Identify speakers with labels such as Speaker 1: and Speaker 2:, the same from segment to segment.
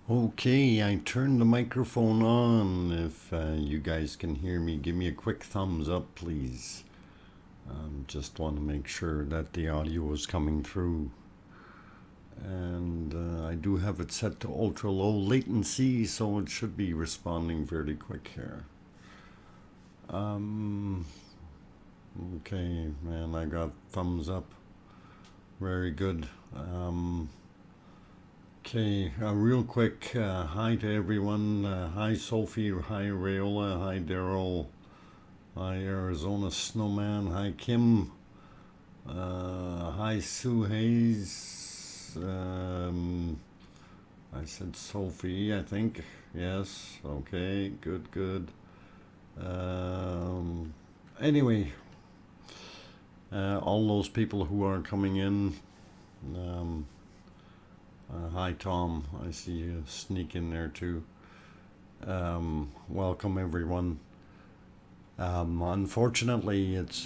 Speaker 1: Okay, I turned the microphone on. If you guys can hear me, give me a quick thumbs up, please. Just want to make sure that the audio is coming through. And I do have it set to ultra low latency, so it should be responding fairly quick here. Okay, man, I got thumbs up. Very good. Okay, real quick, hi to everyone. Hi Sophie, hi Rayola, hi Daryl, hi Arizona Snowman, hi Kim, hi Sue Hayes. I said Sophie, I think. Yes, okay, good, good. Anyway, all those people who are coming in, hi Tom, I see you sneak in there too. Welcome everyone. Unfortunately, it's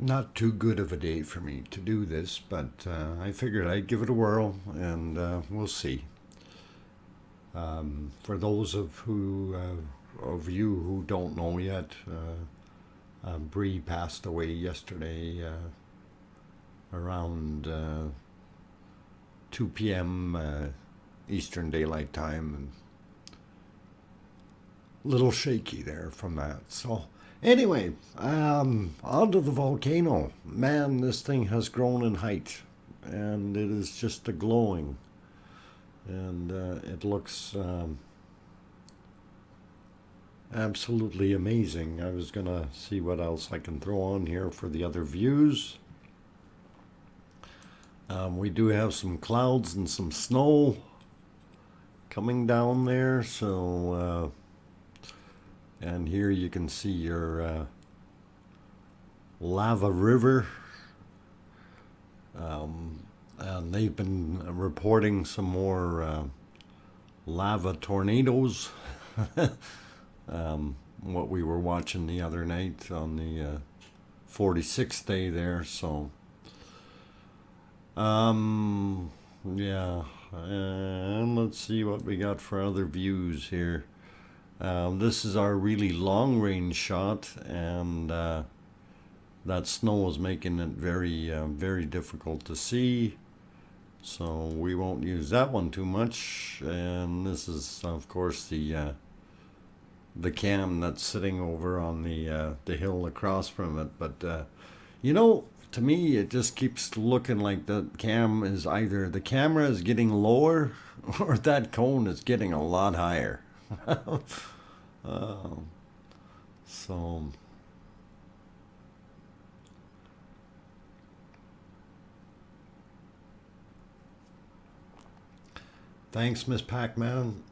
Speaker 1: not too good of a day for me to do this, but I figured I'd give it a whirl, and we'll see. For those of you who don't know yet, Bree passed away yesterday around 2 p.m. Eastern Daylight Time, and a little shaky there from that. So anyway, on to the volcano. Man, this thing has grown in height, and it is just a glowing, and it looks absolutely amazing. I was gonna see what else I can throw on here for the other views. We do have some clouds and some snow coming down there, so and here you can see your lava river, and they've been reporting some more lava tornadoes. What we were watching the other night on the 46th day there, so yeah, and let's see what we got for other views here. This is our really long range shot, and that snow is making it very very difficult to see, so we won't use that one too much. And this is of course the cam that's sitting over on the hill across from it, but you know, to me it just keeps looking like the cam is either the camera is getting lower or that cone is getting a lot higher. So thanks, Miss Pac-Man.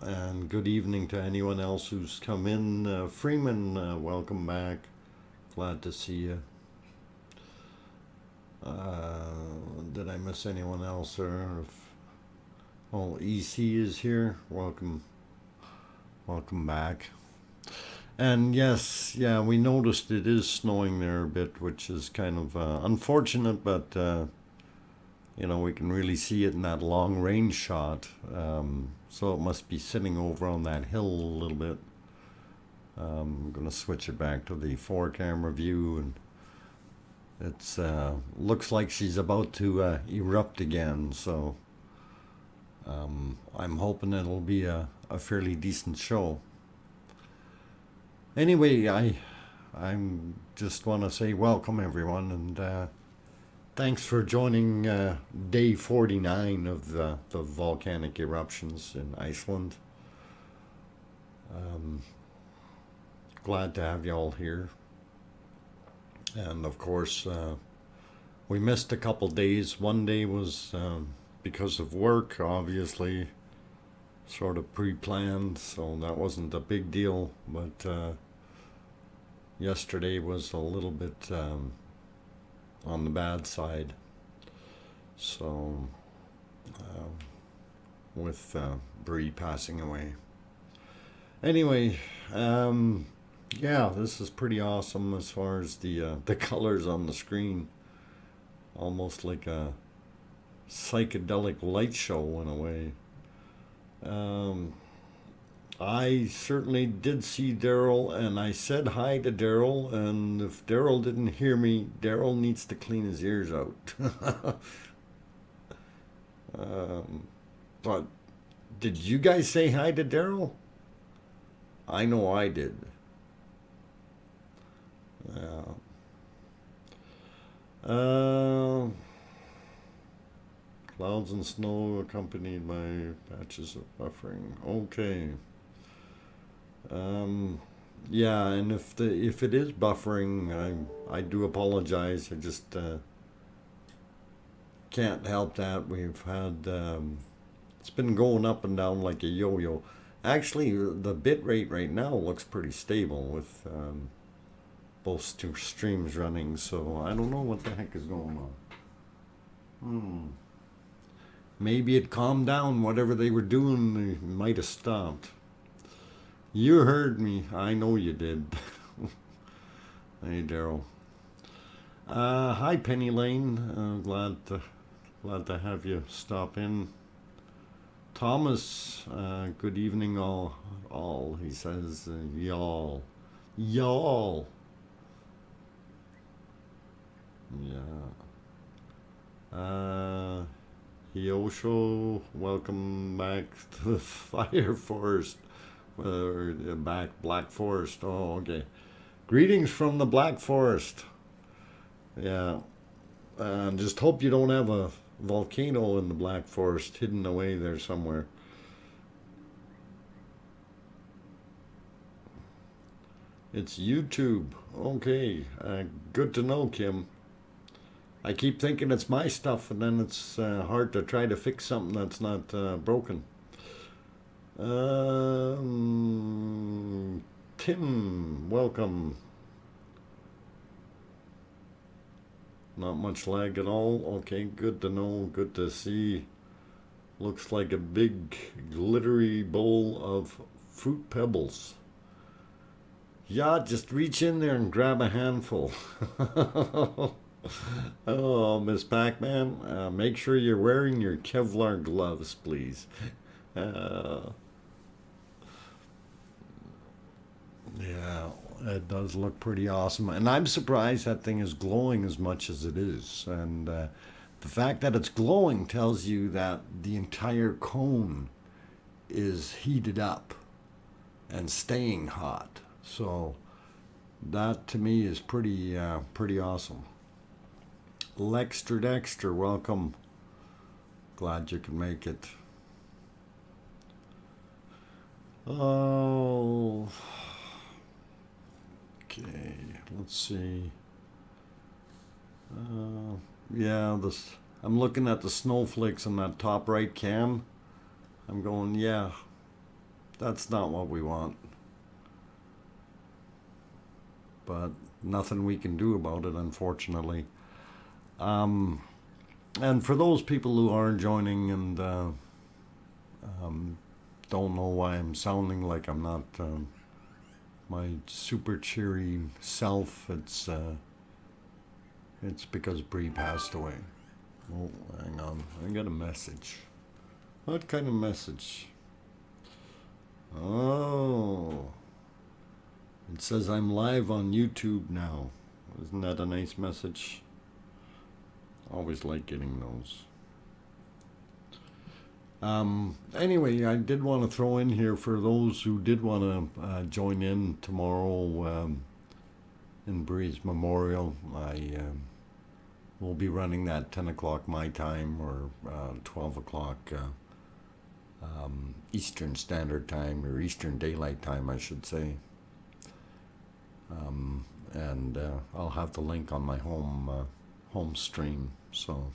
Speaker 1: And good evening to anyone else who's come in. Freeman, welcome back. Glad to see you. Did I miss anyone else? Oh, EC is here. Welcome. Welcome back. And yes, yeah, we noticed it is snowing there a bit, which is kind of unfortunate, but you know, we can really see it in that long range shot. So it must be sitting over on that hill a little bit. I'm going to switch it back to the 4-camera view, and it's looks like she's about to erupt again. So I'm hoping it'll be a fairly decent show. Anyway, I'm just want to say welcome everyone, and thanks for joining day 49 of the volcanic eruptions in Iceland. Glad to have you all here. And of course, we missed a couple days. One day was because of work, obviously, sort of pre-planned, so that wasn't a big deal. But yesterday was a little bit on the bad side. So with Bree passing away. Anyway, Yeah, this is pretty awesome as far as the colors on the screen. Almost like a psychedelic light show in a way. Um, I certainly did see Daryl, and I said hi to Daryl. And if Daryl didn't hear me, Daryl needs to clean his ears out. um, but did you guys say hi to Daryl? I know I did. Yeah. Uh, Clouds and snow accompanied by patches of buffering. Okay. Um, yeah, and if it is buffering, I do apologize. I just can't help that. We've had it's been going up and down like a yo-yo. Actually, the bit rate right now looks pretty stable with both streams running. So I don't know what the heck is going on. Hmm. Maybe it calmed down. Whatever they were doing, they might have stopped. You heard me. I know you did. Hey, Daryl. Hi, Penny Lane. Glad to have you stop in. Thomas, good evening, all. All he says, y'all, y'all. Yeah. Hiosho, welcome back to the Fire Forest. Back Black Forest. Oh, okay. Greetings from the Black Forest. Yeah. Just hope you don't have a volcano in the Black Forest hidden away there somewhere. It's YouTube. Okay. Good to know, Kim. I keep thinking it's my stuff, and then it's hard to try to fix something that's not broken. Tim, welcome. Not much lag at all. Okay, good to know. Good to see. Looks like a big glittery bowl of fruit pebbles. Yeah, just reach in there and grab a handful. Oh, Miss Pac-Man, make sure you're wearing your Kevlar gloves, please. Uh, yeah, it does look pretty awesome. And I'm surprised that thing is glowing as much as it is. And the fact that it's glowing tells you that the entire cone is heated up and staying hot. So that to me is pretty awesome. Lexter Dexter, welcome. Glad you can make it. Oh, okay. Let's see. Yeah, this. I'm looking at the snowflakes on that top right cam. I'm going, yeah, that's not what we want. But nothing we can do about it, unfortunately. And for those people who are joining and don't know why I'm sounding like I'm not my super cheery self, it's because Bree passed away. Oh, hang on. I got a message. What kind of message? Oh. It says I'm live on YouTube now. Isn't that a nice message? Always like getting those. Anyway, I did want to throw in here for those who did want to join in tomorrow in Bree's Memorial. I will be running that 10 o'clock my time or 12 o'clock Eastern Standard Time, or Eastern Daylight Time, I should say. And I'll have the link on my home stream. So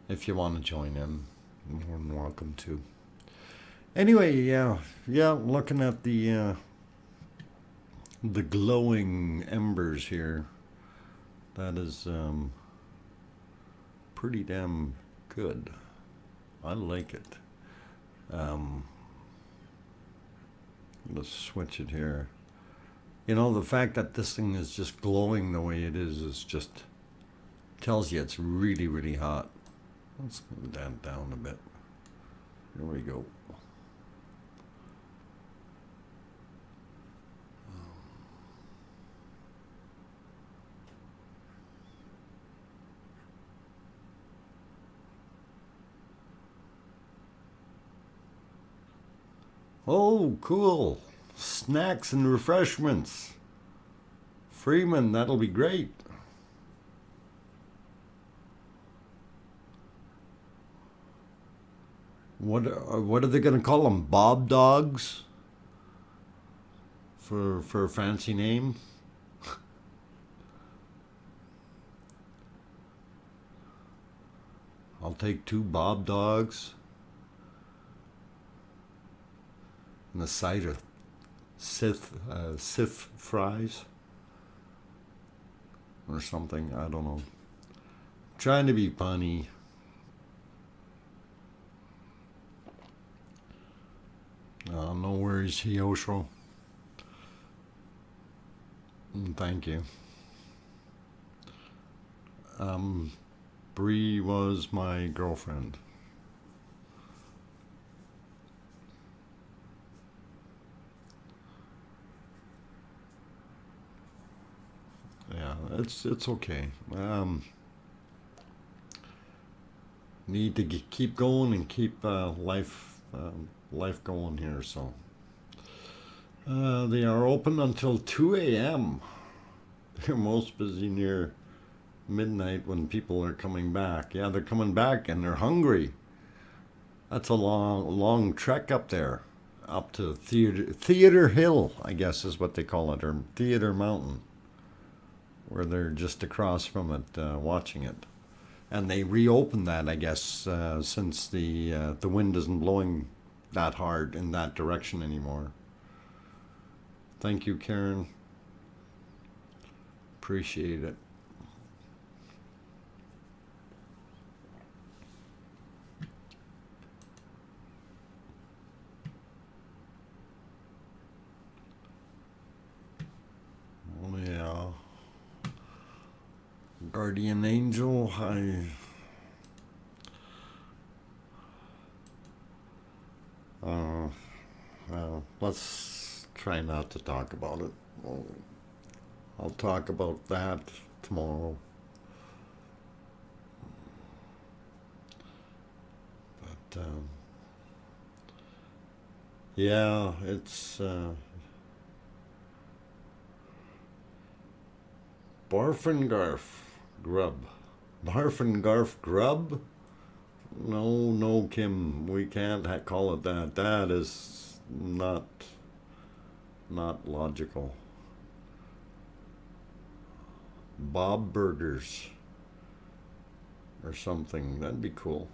Speaker 1: if you want to join in, you're more than welcome to. Anyway, yeah, looking at the glowing embers here, that is pretty damn good. I like it. Let's switch it here. You know, the fact that this thing is just glowing the way it is just tells you it's really, really hot. Let's move that down a bit. Here we go. Oh, cool. Snacks and refreshments. Freeman, that'll be great. What are they going to call them? Bob dogs? For a fancy name? I'll take 2 Bob dogs. And a side of Sif fries. Or something, I don't know. Trying to be funny. No worries, Hiosho. Thank you. Bree was my girlfriend. Yeah, it's okay. Need to keep going and keep life going here. So they are open until 2 a.m. They're most busy near midnight when people are coming back. Yeah, they're coming back and they're hungry. That's a long trek up there, up to Theater Hill, I guess is what they call it, or Theater Mountain, where they're just across from it, watching it. And they reopened that, I guess, since the wind isn't blowing that hard in that direction anymore. Thank you, Karen. Appreciate it. Oh, yeah. Guardian Angel, well, let's try not to talk about it. I'll talk about that tomorrow. But, yeah, it's, Barf and Garf Grub. Barf and Garf Grub? No, Kim, we can't call it that. That is not logical. Bob Burgers or something. That'd be cool.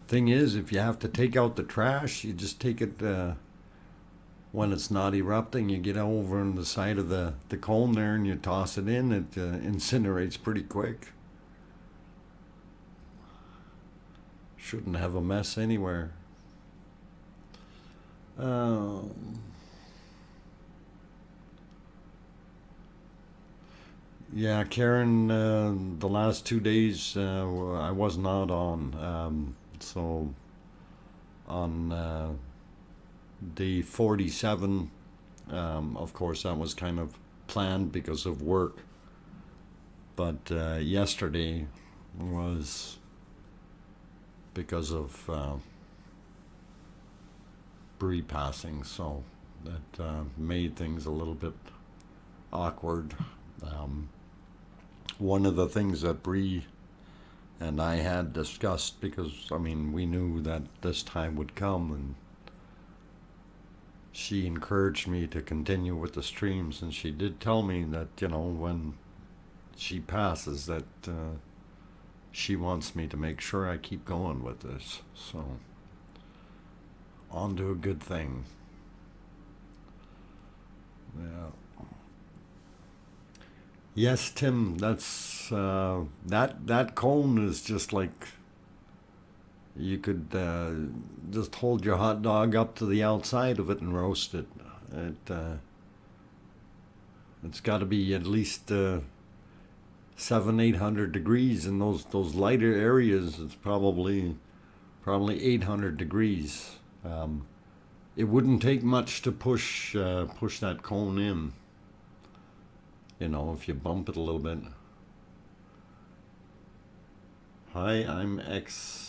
Speaker 1: Thing is, if you have to take out the trash, you just take it when it's not erupting. You get over on the side of the cone there and you toss it in. It incinerates pretty quick. Shouldn't have a mess anywhere. Yeah, Karen, the last 2 days I was not on. So on day 47, of course, that was kind of planned because of work. But yesterday was because of Bree passing, so that made things a little bit awkward. One of the things that Bree and I had discussed, because I mean we knew that this time would come, and she encouraged me to continue with the streams, and she did tell me that, you know, when she passes, that she wants me to make sure I keep going with this. So on to a good thing. Yeah. Yes, Tim, that's that cone is just like, You could just hold your hot dog up to the outside of it and roast it. It's got to be at least 700-800 degrees. In those lighter areas, it's probably 800 degrees. It wouldn't take much to push that cone in. You know, if you bump it a little bit. Hi, I'm X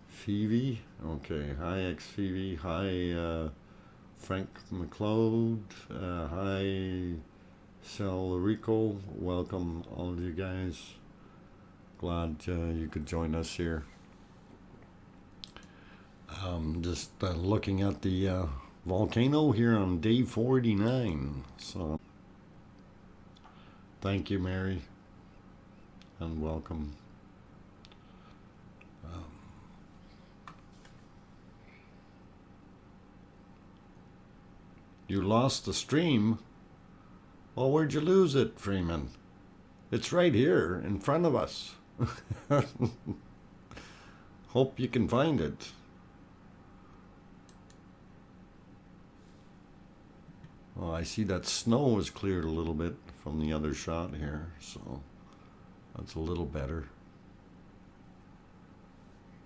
Speaker 1: Phoebe. Okay, hi X Phoebe. Hi Frank McLeod. Hi Rico. Welcome all of you guys. Glad you could join us here. Just looking at the volcano here on day 49. So thank you, Mary, and welcome. You lost the stream? Well, where'd you lose it, Freeman? It's right here in front of us. Hope you can find it. Well, I see that snow is cleared a little bit from the other shot here, so that's a little better.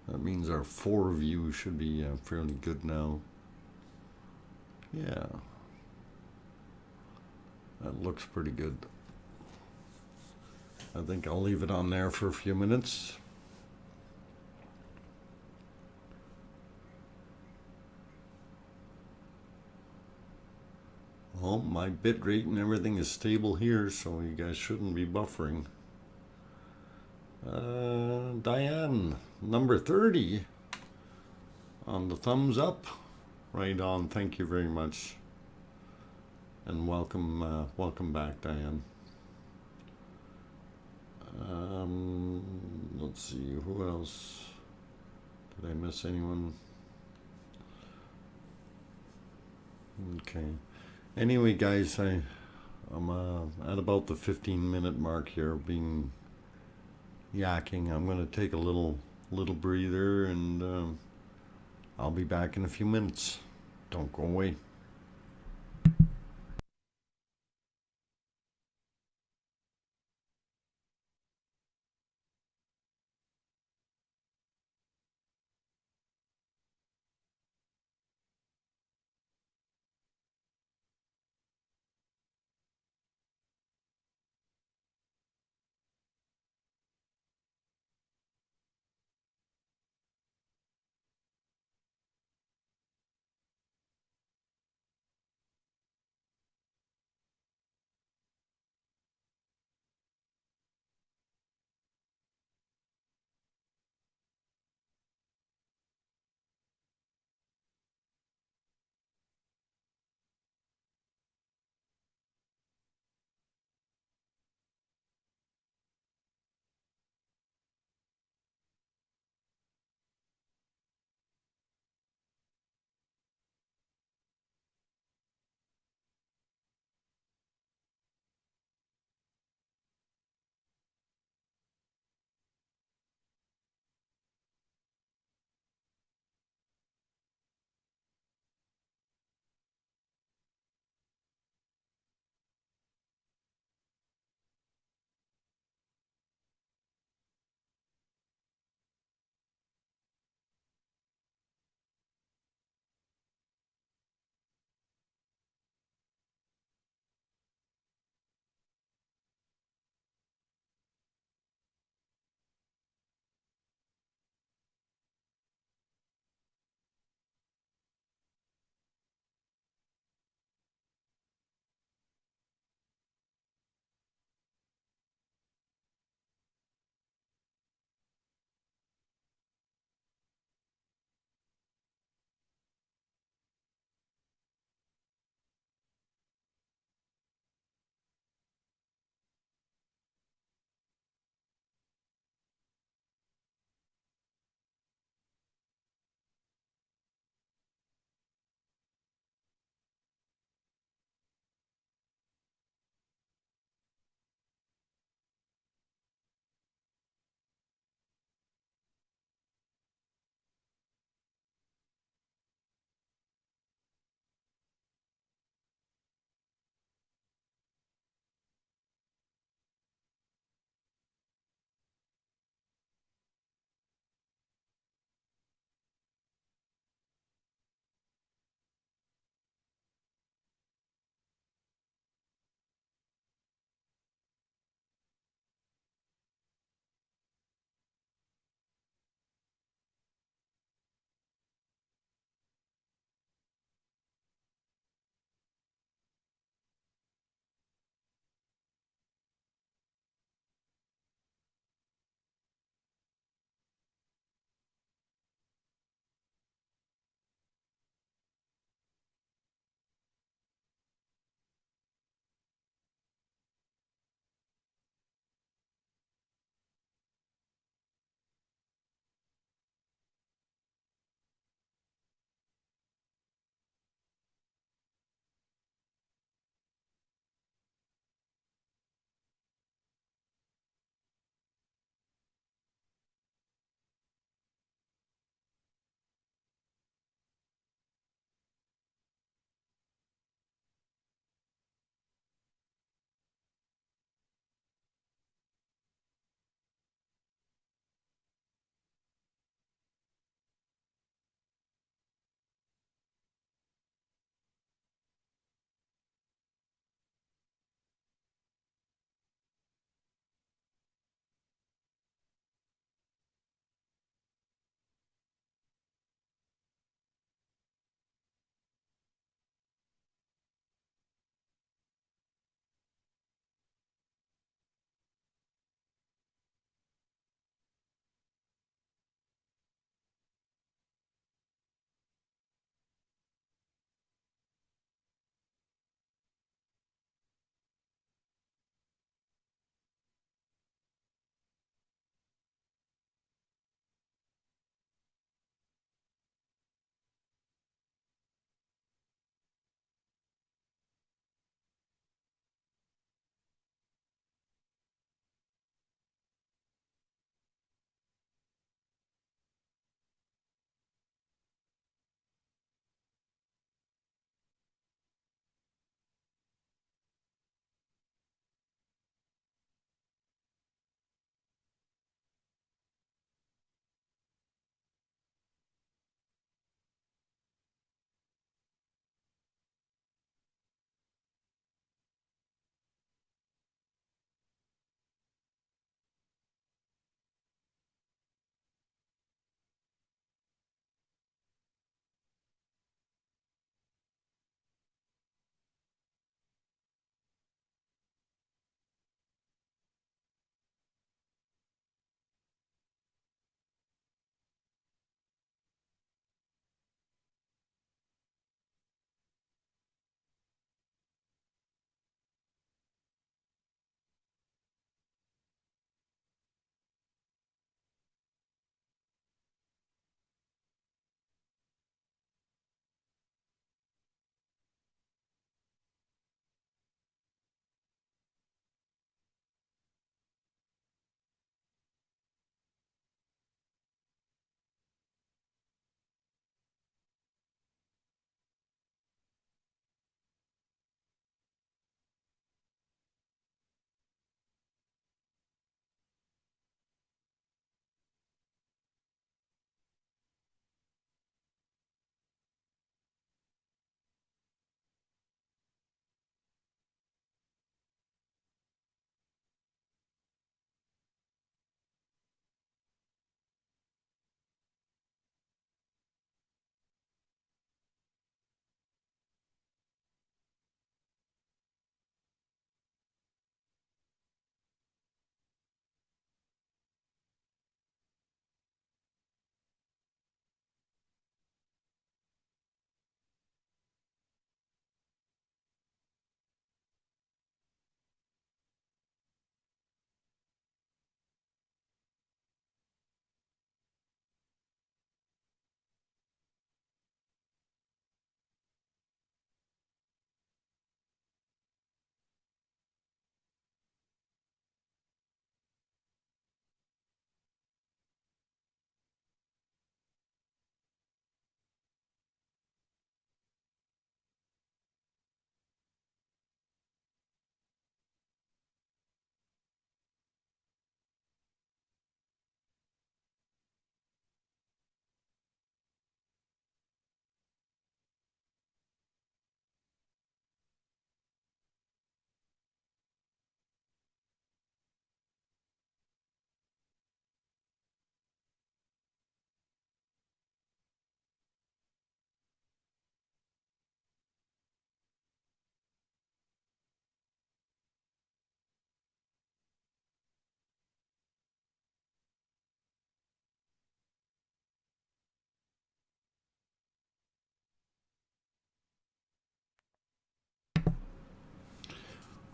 Speaker 1: That means our 4 view should be fairly good now. Yeah. That looks pretty good. I think I'll leave it on there for a few minutes. Well, my bit rate and everything is stable here, so you guys shouldn't be buffering. Diane, number 30 on the thumbs up. Right on. Thank you very much. And welcome, welcome back, Diane. Let's see, who else? Did I miss anyone? Okay. Anyway, guys, I'm at about the 15-minute mark here, being yakking. I'm going to take a little breather, and I'll be back in a few minutes. Don't go away.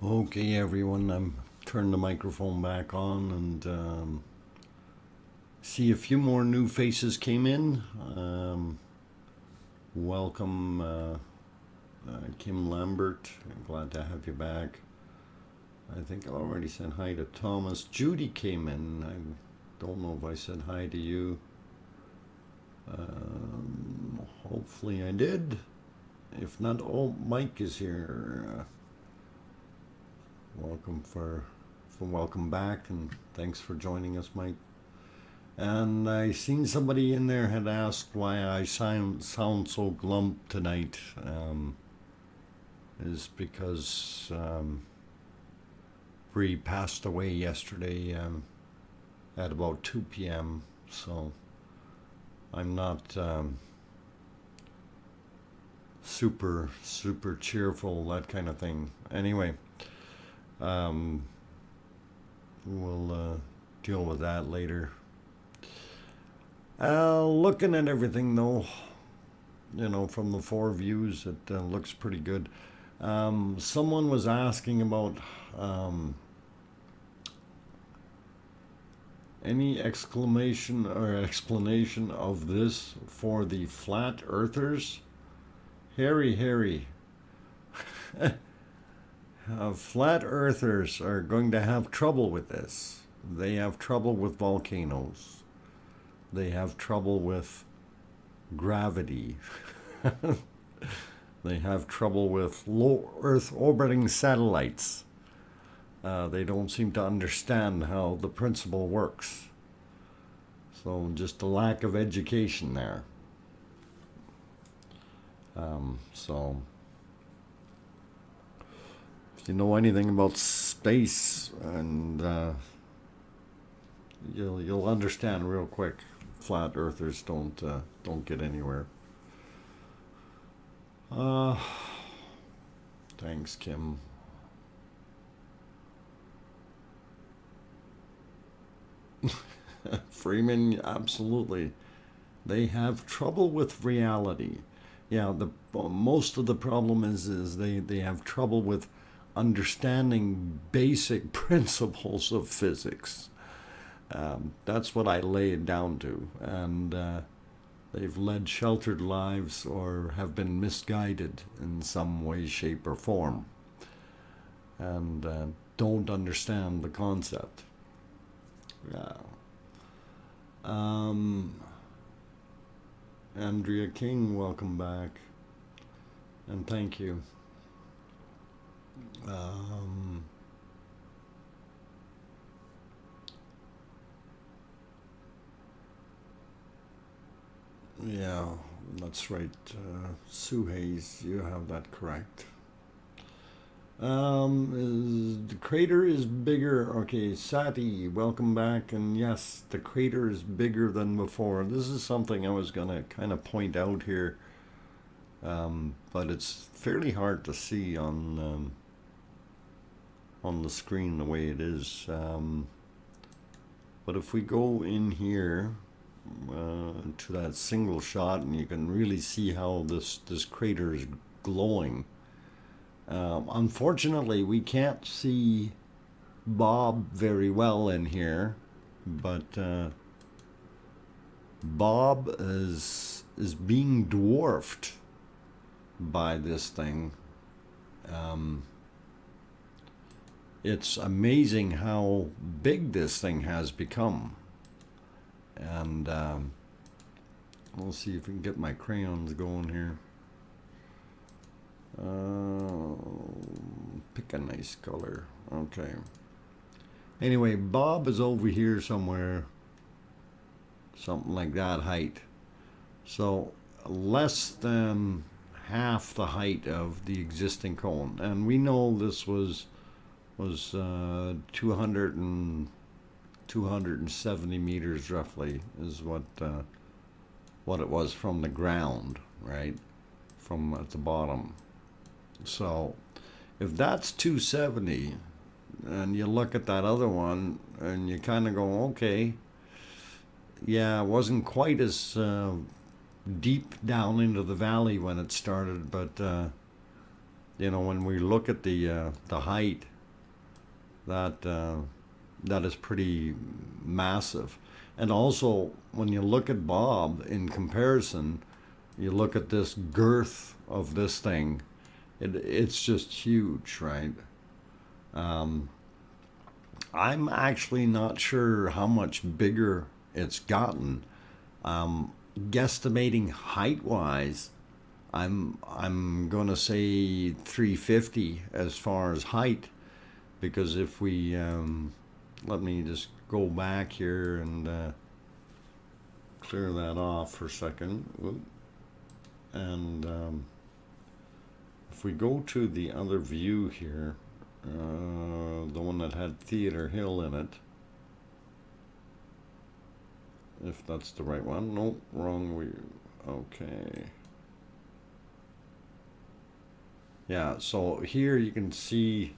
Speaker 1: Okay, everyone, I'm turning the microphone back on and see a few more new faces came in. Welcome, Kim Lambert. Glad to have you back. I think I already said hi to Thomas. Judy came in. I don't know if I said hi to you. Hopefully I did. If not, oh, Mike is here. Welcome back, and thanks for joining us, Mike. And I seen somebody in there had asked why I sound so glump tonight. Is because Bree passed away yesterday at about 2 p.m. So I'm not super cheerful, that kind of thing. Anyway, we'll deal with that later. Looking at everything though, from the 4 views, it looks pretty good. Someone was asking about any exclamation or explanation of this for the flat earthers. Harry. Flat earthers are going to have trouble with this. They have trouble with volcanoes. They have trouble with gravity. They have trouble with low Earth orbiting satellites. They don't seem to understand how the principle works. So just a lack of education there. So if you know anything about space, and you'll understand real quick. Flat earthers don't get anywhere. Thanks, Kim. Freeman, absolutely. They have trouble with reality. Yeah, most of the problem is they have trouble with understanding basic principles of physics. That's what I lay it down to, and they've led sheltered lives or have been misguided in some way, shape, or form, and don't understand the concept. Yeah. Andrea King, welcome back, and thank you. Yeah, that's right. Sue Hayes, you have that correct. The crater is bigger. Okay, Sati, welcome back. And yes, the crater is bigger than before. This is something I was going to kind of point out here. But it's fairly hard to see on the screen the way it is. But if we go in here to that single shot, and you can really see how this crater is glowing. Unfortunately, we can't see Bob very well in here, but Bob is being dwarfed by this thing. It's amazing how big this thing has become. And we'll see if we can get my crayons going here. Pick a nice color. Okay. Anyway, Bob is over here somewhere. Something like that height. So less than half the height of the existing cone. And we know this was 270 meters roughly is what it was from the ground, right? From at the bottom. So if that's 270, and you look at that other one and you kind of go, okay, yeah, it wasn't quite as deep down into the valley when it started, but when we look at the height That that is pretty massive. And also, when you look at Bob in comparison, you look at this girth of this thing, it's just huge, right? Um, I'm actually not sure how much bigger it's gotten. Guesstimating height wise, I'm gonna say 350 as far as height, because if we let me just go back here and clear that off for a second. And if we go to the other view here, the one that had Theater Hill in it, if that's the right one. Nope, wrong view. Okay. Yeah, so here you can see,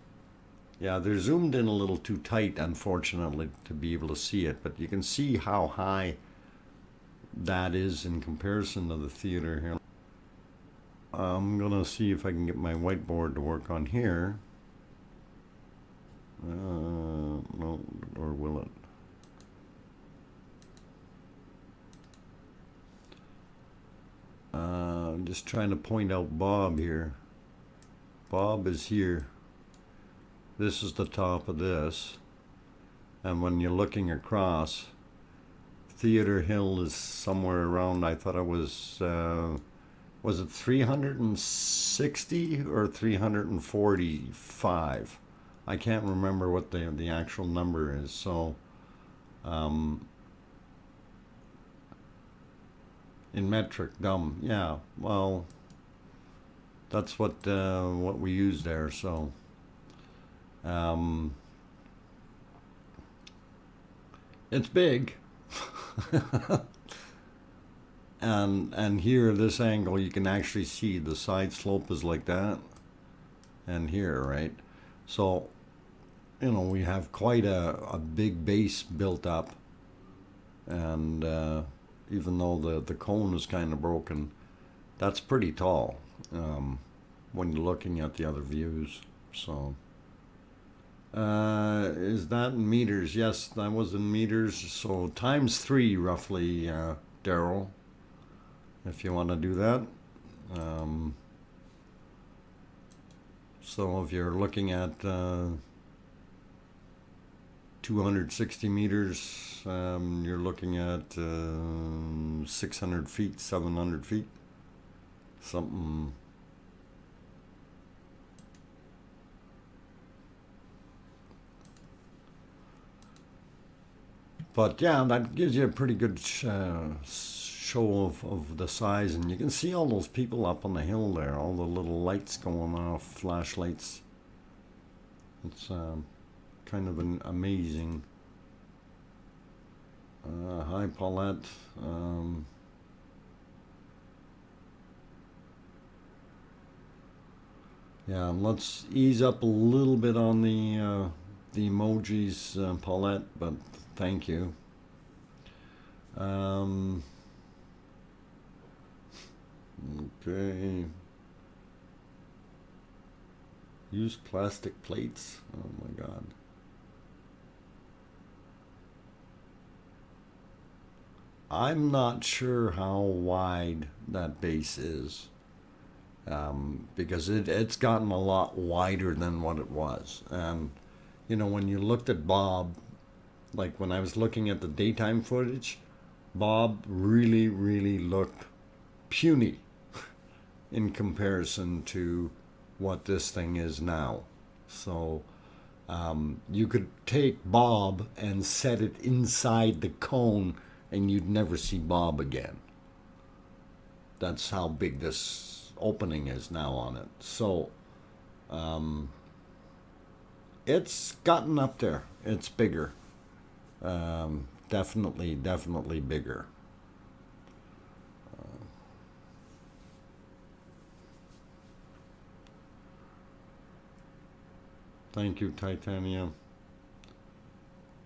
Speaker 1: yeah, they're zoomed in a little too tight, unfortunately, to be able to see it, but you can see how high that is in comparison to the Theater Hill. I'm gonna see if I can get my whiteboard to work on here. No, or will it? I'm just trying to point out Bob here. Bob is here. This is the top of this. And when you're looking across, Theater Hill is somewhere around, I thought it was it 360 or 345? I can't remember what the actual number is. So in metric, yeah, well, that's what we use there. So it's big. and here, this angle, you can actually see the side slope is like that, and here, right? So, you know, we have quite a big base built up, and even though the cone is kind of broken, that's pretty tall when you're looking at the other views. So is that in meters? Yes, that was in meters. So times 3 roughly, Daryl, if you want to do that. So if you're looking at 260 meters, you're looking at 600 feet, 700 feet, something. But yeah, that gives you a pretty good show of the size, and you can see all those people up on the hill there, all the little lights going off, flashlights. It's kind of an amazing. Hi, Paulette. Yeah, let's ease up a little bit on the emojis, Paulette, but thank you. Okay. Use plastic plates. Oh my God. I'm not sure how wide that base is, because it's gotten a lot wider than what it was. You know, when you looked at Bob, like when I was looking at the daytime footage, Bob really, really looked puny in comparison to what this thing is now. So you could take Bob and set it inside the cone and you'd never see Bob again. That's how big this opening is now on it. So it's gotten up there. It's bigger. Definitely bigger. Thank you, Titania,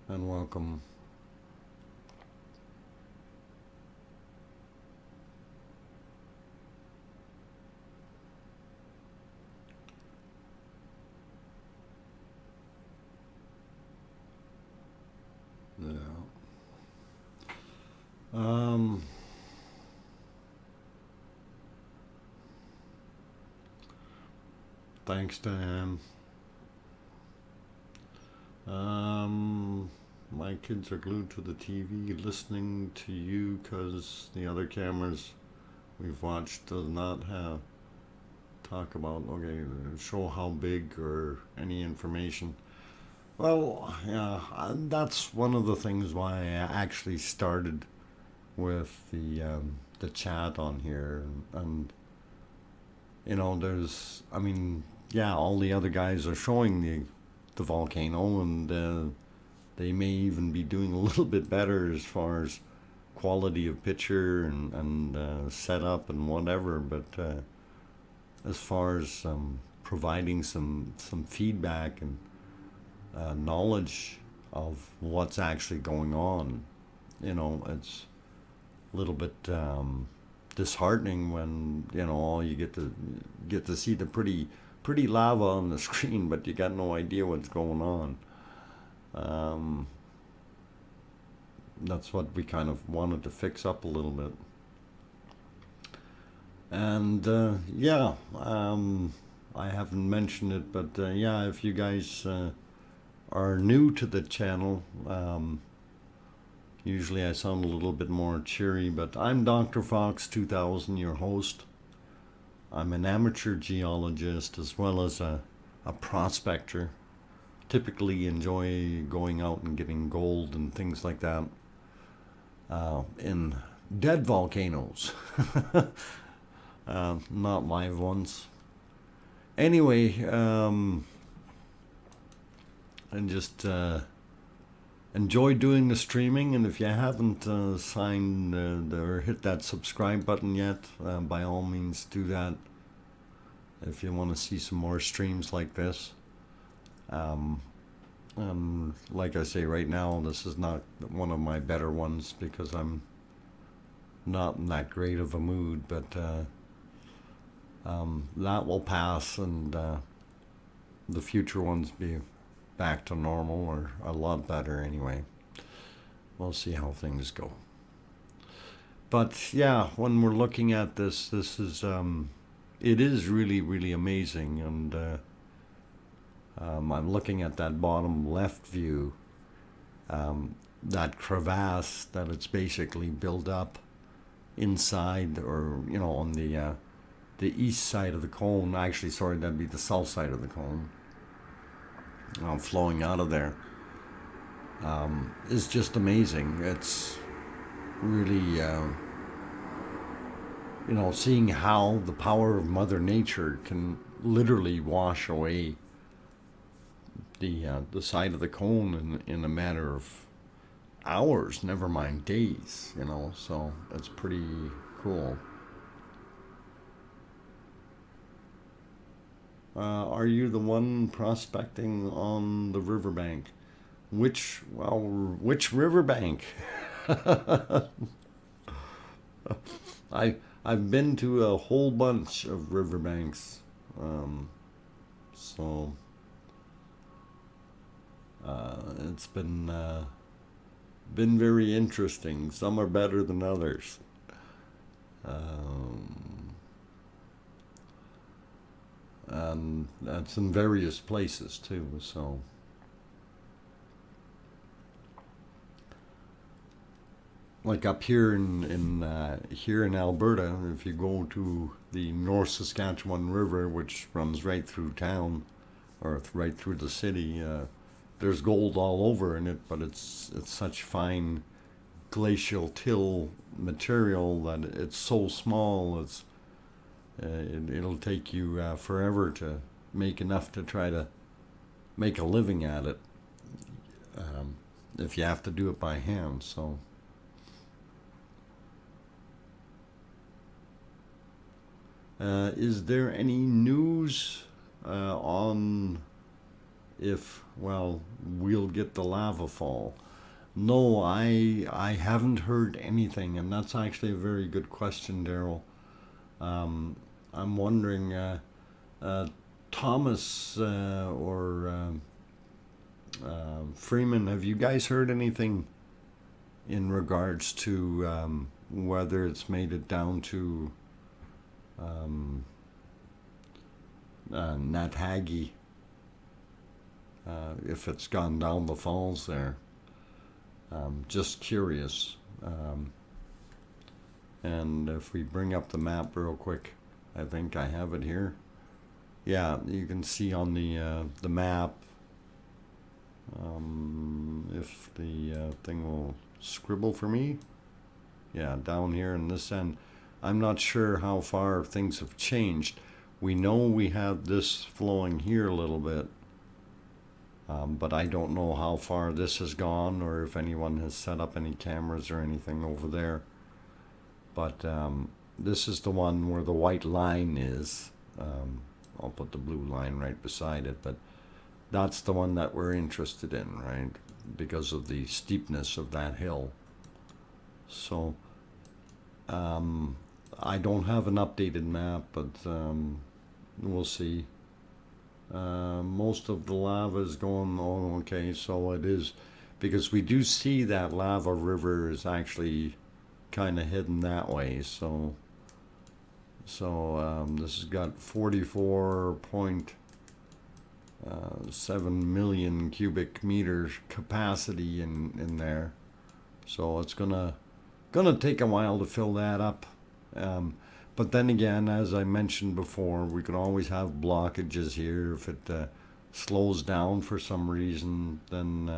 Speaker 1: and welcome. Um, Thanks, Diane. My kids are glued to the TV listening to you because the other cameras we've watched does not have talk about, okay, show how big or any information. Well, yeah, that's one of the things why I actually started with the chat on here, and you know, there's, I mean, yeah, all the other guys are showing the volcano, and they may even be doing a little bit better as far as quality of picture and setup and whatever, but as far as providing some feedback and knowledge of what's actually going on, you know, it's a little bit disheartening when, you know, all you get to see the pretty lava on the screen, but you got no idea what's going on. That's what we kind of wanted to fix up a little bit. And yeah, I haven't mentioned it, but yeah, if you guys are new to the channel, usually I sound a little bit more cheery, but I'm DrFox2000, your host. I'm an amateur geologist as well as a prospector. Typically enjoy going out and getting gold and things like that in dead volcanoes, not live ones. Anyway, and just enjoy doing the streaming, and if you haven't signed or hit that subscribe button yet, by all means do that if you want to see some more streams like this. Like I say, right now this is not one of my better ones because I'm not in that great of a mood, but that will pass, and the future ones be back to normal or a lot better anyway. We'll see how things go. But yeah, when we're looking at this is it is really amazing, and I'm looking at that bottom left view, that crevasse that it's basically built up inside, or you know, on the east side of the cone. Actually, sorry, that'd be the south side of the cone. Flowing out of there is just amazing. It's really, you know, seeing how the power of Mother Nature can literally wash away the side of the cone in a matter of hours, never mind days, you know, so it's pretty cool. Are you the one prospecting on the riverbank? Which riverbank? I've been to a whole bunch of riverbanks, so it's been very interesting. Some are better than others. And that's in various places too, so like up here in Alberta, if you go to the North Saskatchewan River, which runs right through town or right through the city, there's gold all over in it, but it's such fine glacial till material that it's so small, it'll take you forever to make enough to try to make a living at it, if you have to do it by hand. So is there any news on if, well, we'll get the lava fall? No, I haven't heard anything, and that's actually a very good question, Daryl. I'm wondering, Thomas or Freeman, have you guys heard anything in regards to whether it's made it down to Nathagi, if it's gone down the falls there. Just curious. And if we bring up the map real quick, I think I have it here. Yeah, you can see on the map, if the thing will scribble for me. Yeah, down here in this end. I'm not sure how far things have changed. We know we have this flowing here a little bit, but I don't know how far this has gone or if anyone has set up any cameras or anything over there. But this is the one where the white line is. I'll put the blue line right beside it, but that's the one that we're interested in, right? Because of the steepness of that hill. So I don't have an updated map, but we'll see. Most of the lava is going, oh, okay, so it is, because we do see that lava river is actually kind of hidden that way. So this has got 44.7 million cubic meters capacity in there. So it's gonna take a while to fill that up. But then again, as I mentioned before, we can always have blockages here. If it slows down for some reason, then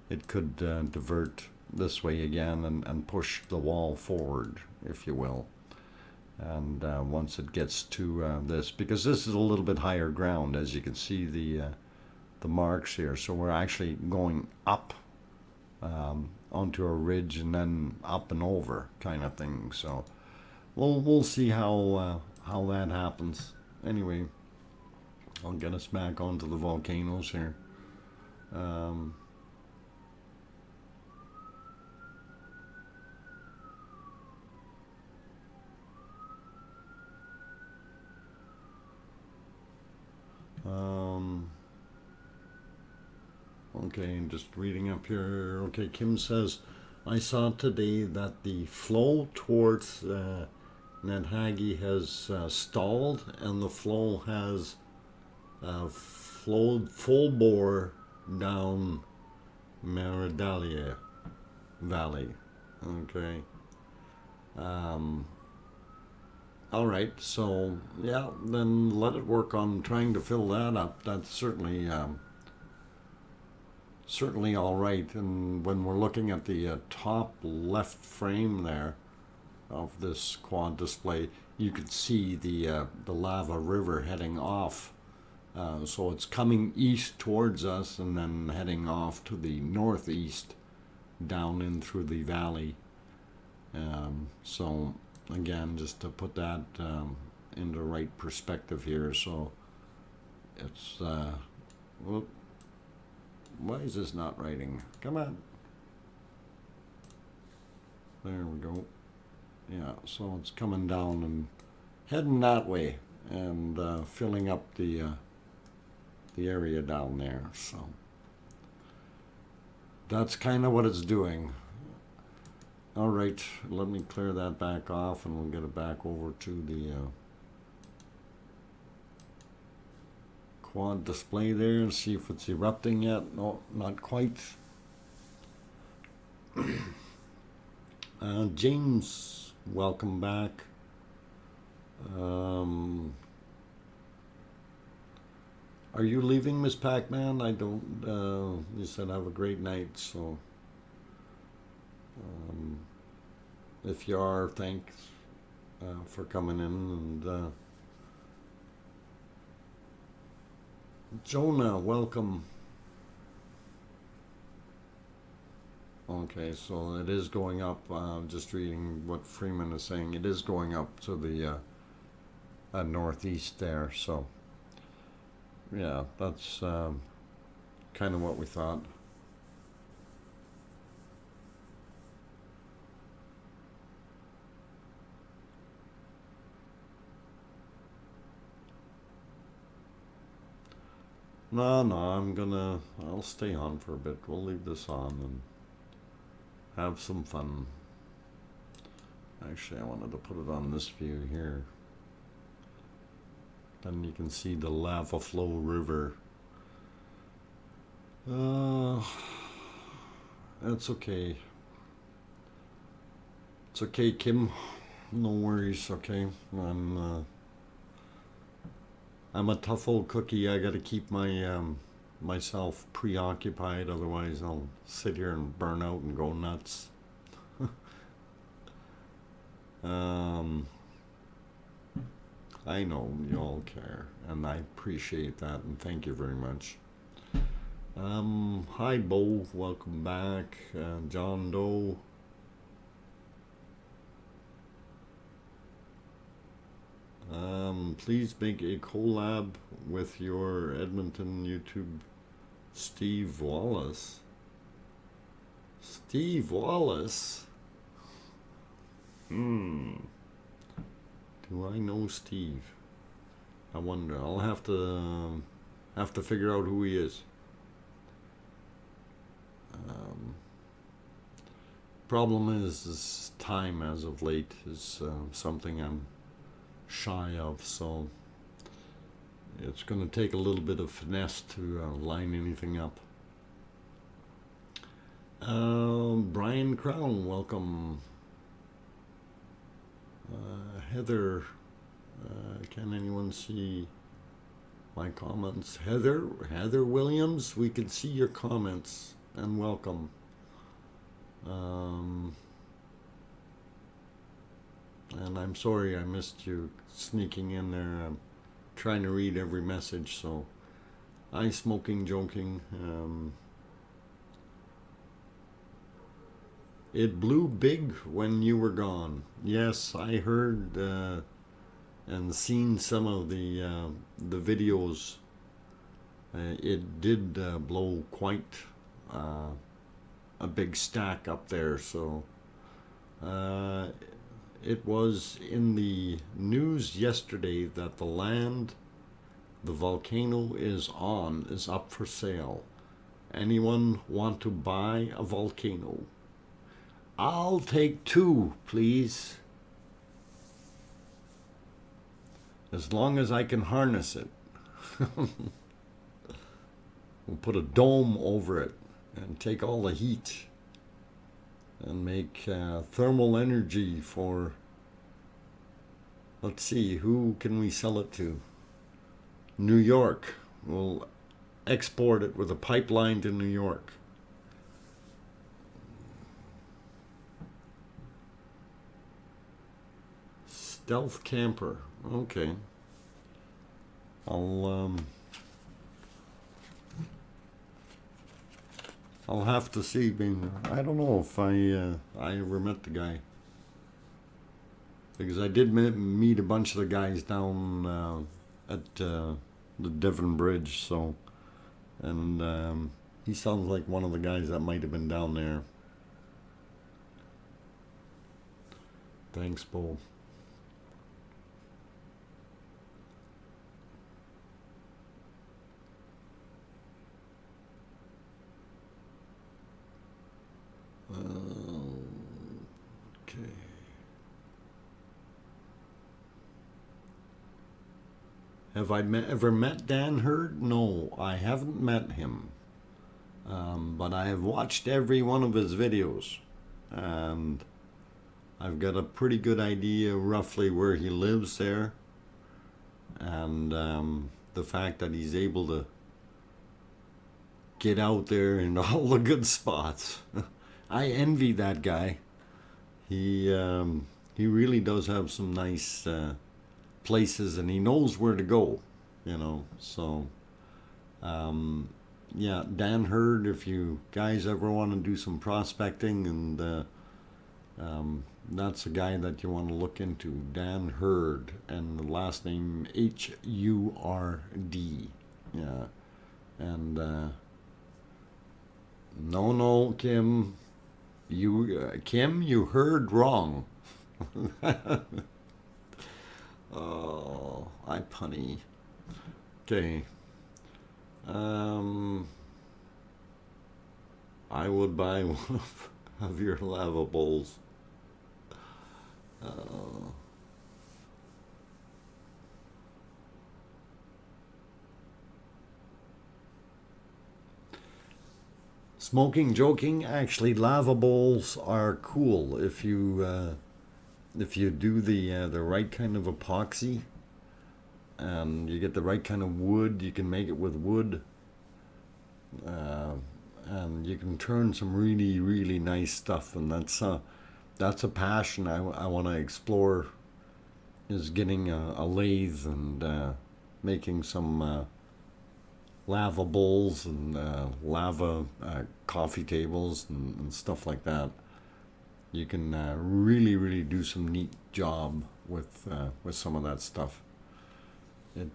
Speaker 1: it could divert this way again and push the wall forward, if you will. And once it gets to this, because this is a little bit higher ground, as you can see the marks here. So we're actually going up onto a ridge and then up and over kind of thing. So we'll see how that happens. Anyway, I'll get us back onto the volcanoes here. Okay, just reading up here. Okay, Kim says, I saw today that the flow towards Nathagi has stalled, and the flow has flowed full bore down Maridalia Valley. Okay. All right, so yeah, then let it work on trying to fill that up. That's certainly all right. And when we're looking at the top left frame there of this quad display, you can see the lava river heading off. So it's coming east towards us and then heading off to the northeast down in through the valley. So again, just to put that into right perspective here. So it's whoop. Why is this not writing? Come on. There we go. Yeah, so it's coming down and heading that way and filling up the area down there. So that's kind of what it's doing. All right, let me clear that back off and we'll get it back over to the quad display there and see if it's erupting yet. No, not quite. James, welcome back. Are you leaving, Miss Pac-Man? I don't, you said have a great night, so if you are, thanks for coming in. And Jonah, welcome. Okay, so it is going up. Just reading what Freeman is saying. It is going up to the northeast there. So, yeah, that's kind of what we thought. No, I'll stay on for a bit. We'll leave this on and have some fun. Actually, I wanted to put it on this view here. Then you can see the lava flow river. That's okay. It's okay, Kim. No worries, okay? I'm a tough old cookie. I gotta keep my myself preoccupied, otherwise I'll sit here and burn out and go nuts. I know you all care, and I appreciate that, and thank you very much. Hi Bo, welcome back. John Doe. Please make a collab with your Edmonton YouTube, Steve Wallace. Steve Wallace? Do I know Steve? I wonder. I'll have to figure out who he is. Problem is time as of late is something I'm shy of, so it's going to take a little bit of finesse to line anything up. Brian Crown, welcome. Heather, can anyone see my comments? Heather Williams, we can see your comments, and welcome. And I'm sorry I missed you sneaking in there. I'm trying to read every message, so I smoking joking. It blew big when you were gone. Yes, I heard and seen some of the videos. It did blow quite a big stack up there, so it was in the news yesterday that the land the volcano is on is up for sale. Anyone want to buy a volcano? I'll take 2, please. As long as I can harness it. We'll put a dome over it and take all the heat and make thermal energy for, let's see, who can we sell it to? New York. We'll export it with a pipeline to New York. Stealth camper. Okay. I'll have to see. I don't know if I ever met the guy, because I did meet a bunch of the guys down at the Devon Bridge. So, and he sounds like one of the guys that might have been down there. Thanks, Bo. Okay. Have I ever met Dan Hurd? No, I haven't met him. But I have watched every one of his videos, and I've got a pretty good idea roughly where he lives there, and the fact that he's able to get out there in all the good spots. I envy that guy. He really does have some nice places, and he knows where to go, you know. So yeah, Dan Hurd, if you guys ever want to do some prospecting, and that's a guy that you want to look into. Dan Hurd, and the last name Hurd. Yeah. And no, Kim, you heard wrong. Oh, I punny. Okay. I would buy one of of your lava bowls. Uh, Smoking, joking. Actually, lava bowls are cool if you do the right kind of epoxy and you get the right kind of wood. You can make it with wood, uh, and you can turn some really nice stuff. And that's a passion I want to explore. Is getting a lathe and making some lava bowls and lava coffee tables and stuff like that. You can really do some neat job with some of that stuff. And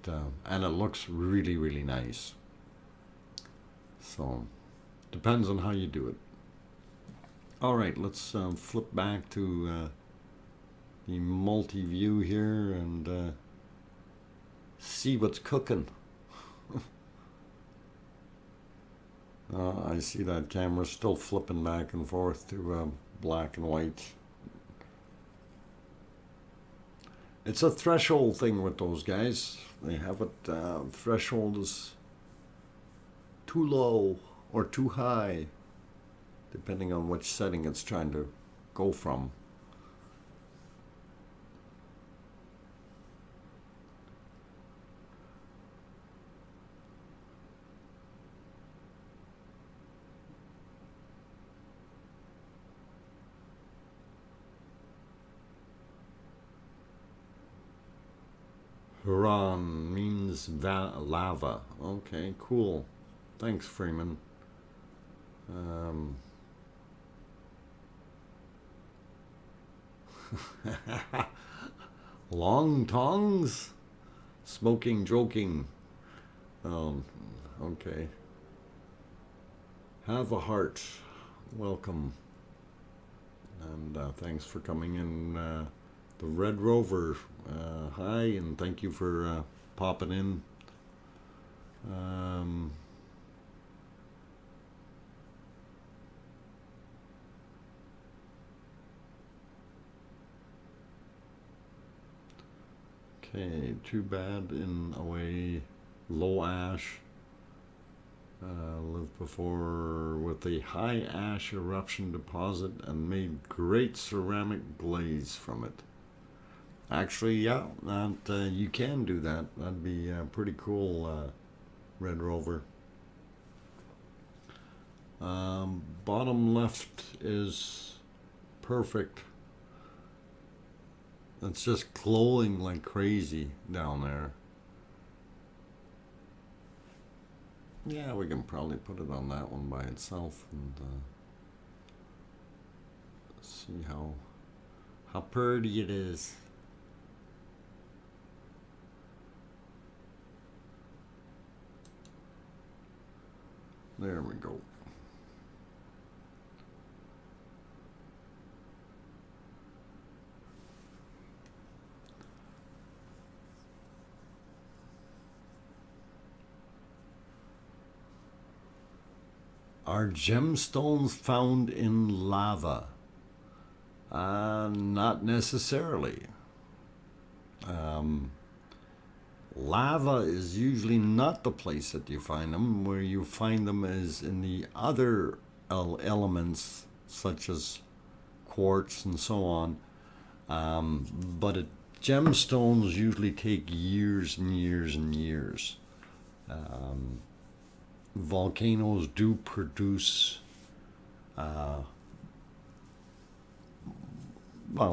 Speaker 1: it looks really nice. So depends on how you do it. All right, let's flip back to the multi-view here and see what's cooking. I see that camera still flipping back and forth to black and white. It's a threshold thing with those guys. They have it, threshold is too low or too high, depending on which setting it's trying to go from. Huron means lava. Okay, cool. Thanks, Freeman. Long tongs? Smoking, joking. Okay. Have a heart. Welcome. And thanks for coming in. The Red Rover, hi, and thank you for popping in. Okay, too bad in a way. Low ash. Lived before with a high ash eruption deposit and made great ceramic glaze from it. Actually, yeah, that you can do that. That'd be pretty cool, Red Rover. Bottom left is perfect. It's just glowing like crazy down there. Yeah, we can probably put it on that one by itself and see how pretty it is. There we go. Are gemstones found in lava? Not necessarily. Lava is usually not the place that you find them. Where you find them is in the other elements, such as quartz and so on. But gemstones usually take years and years. Volcanoes do produce, well,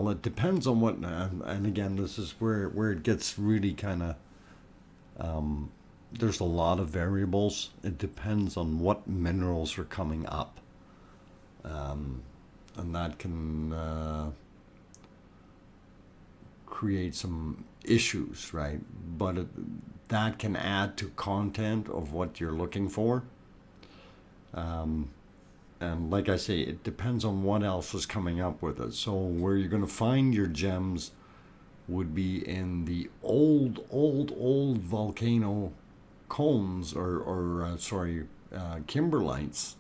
Speaker 1: it depends on what, and again, this is where it gets really kind of, there's a lot of variables. It depends on what minerals are coming up, and that can create some issues, right? But that can add to content of what you're looking for. And like I say, it depends on what else is coming up with it. So where you're going to find your gems would be in the old volcano cones or kimberlites.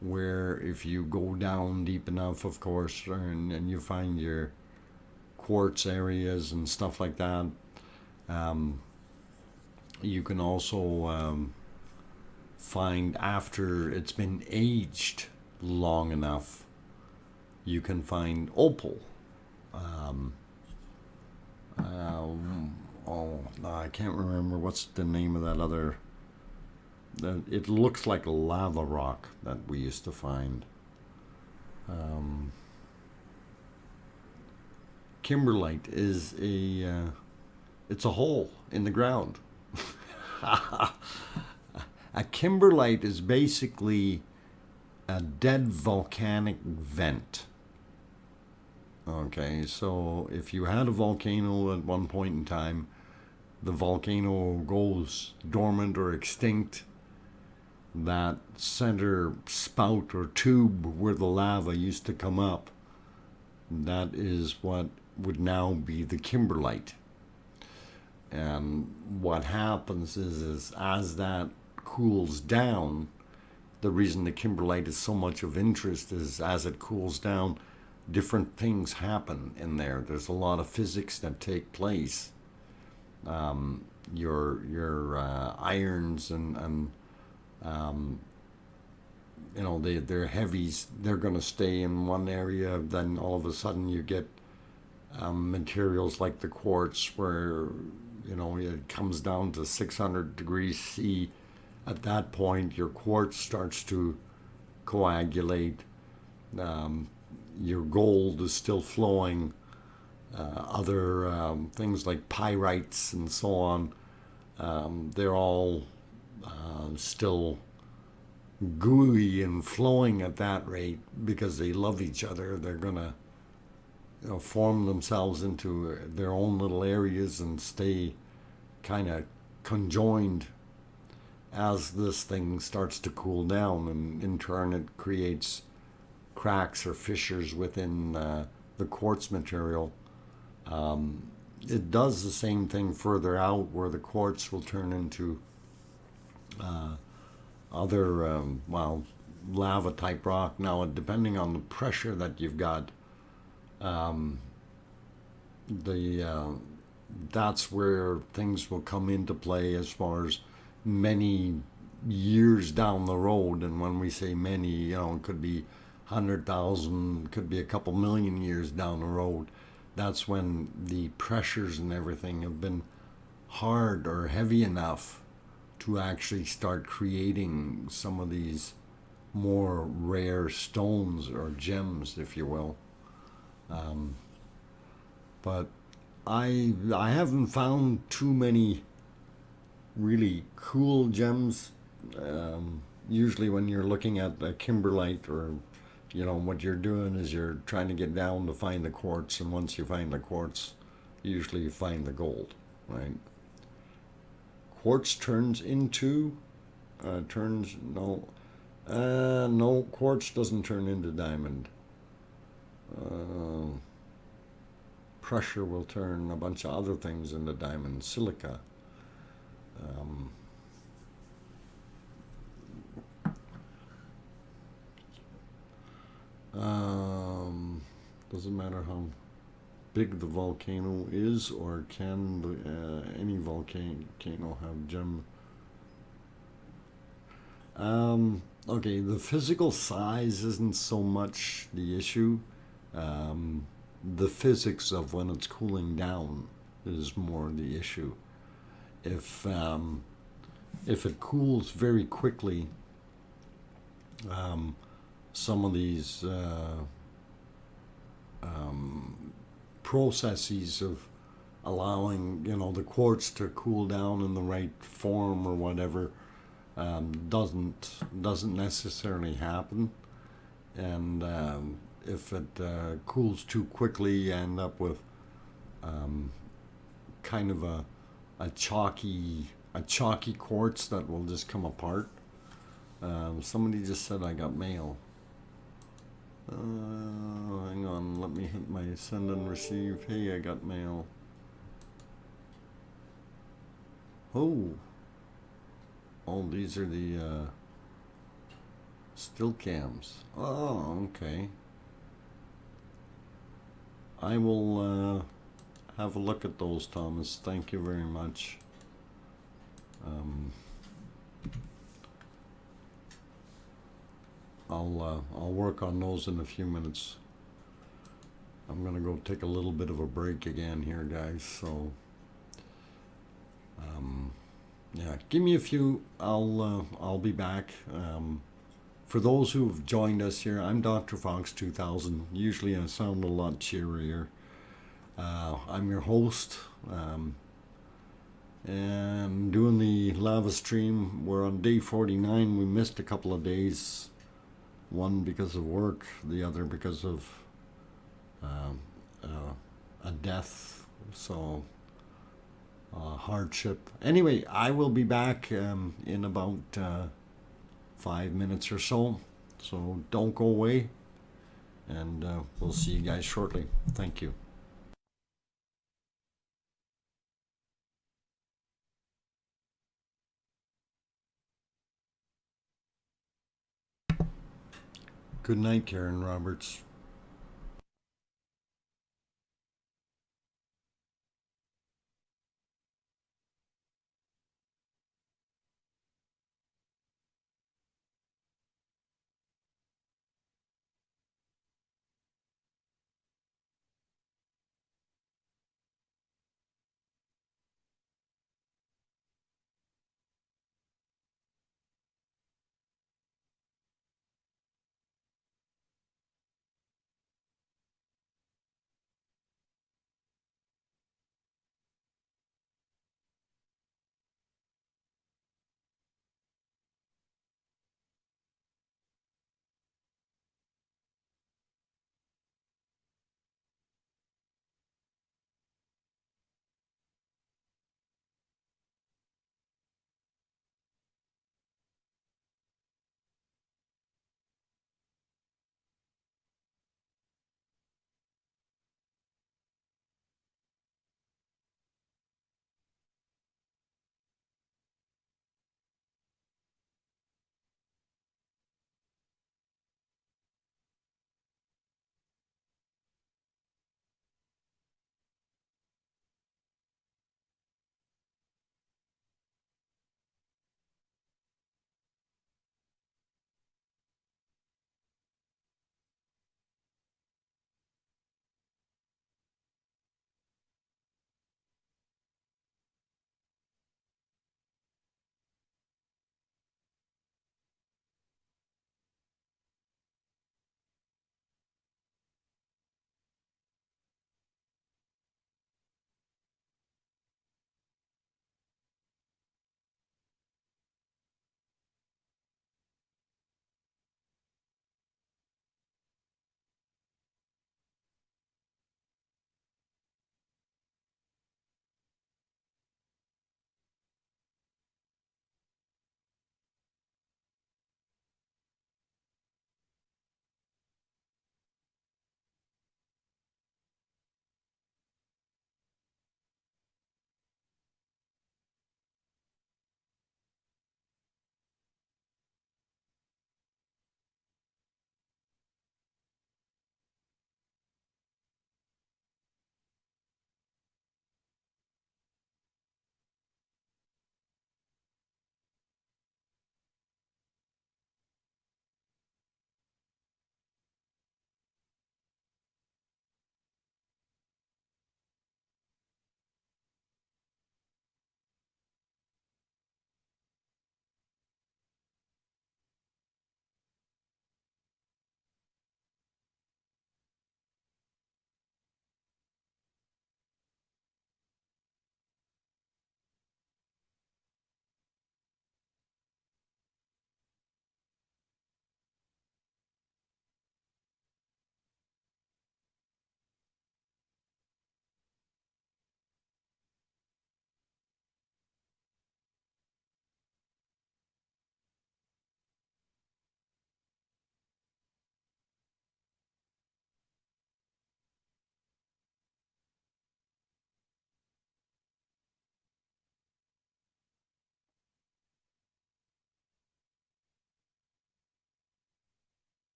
Speaker 1: where if you go down deep enough, of course, and you find your quartz areas and stuff like that, you can also find, after it's been aged long enough, you can find opal. Oh, no, I can't remember what's the name of that other. It looks like a lava rock that we used to find. Kimberlite is it's a hole in the ground. A kimberlite is basically a dead volcanic vent. Okay, so if you had a volcano at one point in time, the volcano goes dormant or extinct. That center spout or tube where the lava used to come up, that is what would now be the kimberlite. And what happens is as that cools down, the reason the kimberlite is so much of interest is as it cools down, different things happen in there. There's a lot of physics that take place. Your irons and you know, they're heavies. They're going to stay in one area. Then all of a sudden you get materials like the quartz, where you know it comes down to 600 degrees C. At that point, your quartz starts to coagulate. Your gold is still flowing. Other things like pyrites and so on, they're all still gooey and flowing at that rate because they love each other. They're gonna, you know, form themselves into their own little areas and stay kind of conjoined as this thing starts to cool down, and in turn it creates cracks or fissures within the quartz material. It does the same thing further out, where the quartz will turn into other, well, lava type rock. Now, depending on the pressure that you've got, that's where things will come into play as far as many years down the road. And when we say many, you know, it could be 100,000, could be a couple million years down the road. That's when the pressures and everything have been hard or heavy enough to actually start creating some of these more rare stones or gems, if you will. But I haven't found too many really cool gems. Usually when you're looking at a kimberlite, or you know, what you're doing is you're trying to get down to find the quartz, and once you find the quartz, usually you find the gold, right? Quartz turns into, no, quartz doesn't turn into diamond. Pressure will turn a bunch of other things into diamond, silica. Doesn't matter how big the volcano is, or can any volcano have gem. Okay, the physical size isn't so much the issue. The physics of when it's cooling down is more the issue. If it cools very quickly, some of these processes of allowing, you know, the quartz to cool down in the right form or whatever doesn't necessarily happen. And if it cools too quickly, you end up with kind of a chalky quartz that will just come apart. Somebody just said I got mail. Hang on, let me hit my send and receive. Hey, I got mail. Oh, these are the Still cams. Oh, okay. I will have a look at those, Thomas. Thank you very much. I'll work on those in a few minutes. I'm gonna go take a little bit of a break again here, guys. So, yeah, give me a few. I'll be back. For those who've joined us here, I'm DrFox2000. Usually, I sound a lot cheerier. I'm your host. And doing the lava stream. We're on day 49. We missed a couple of days. One because of work, the other because of a death. So hardship. Anyway, I will be back in about 5 minutes or so. So don't go away. And we'll see you guys shortly. Thank you. Good night, Karen Roberts.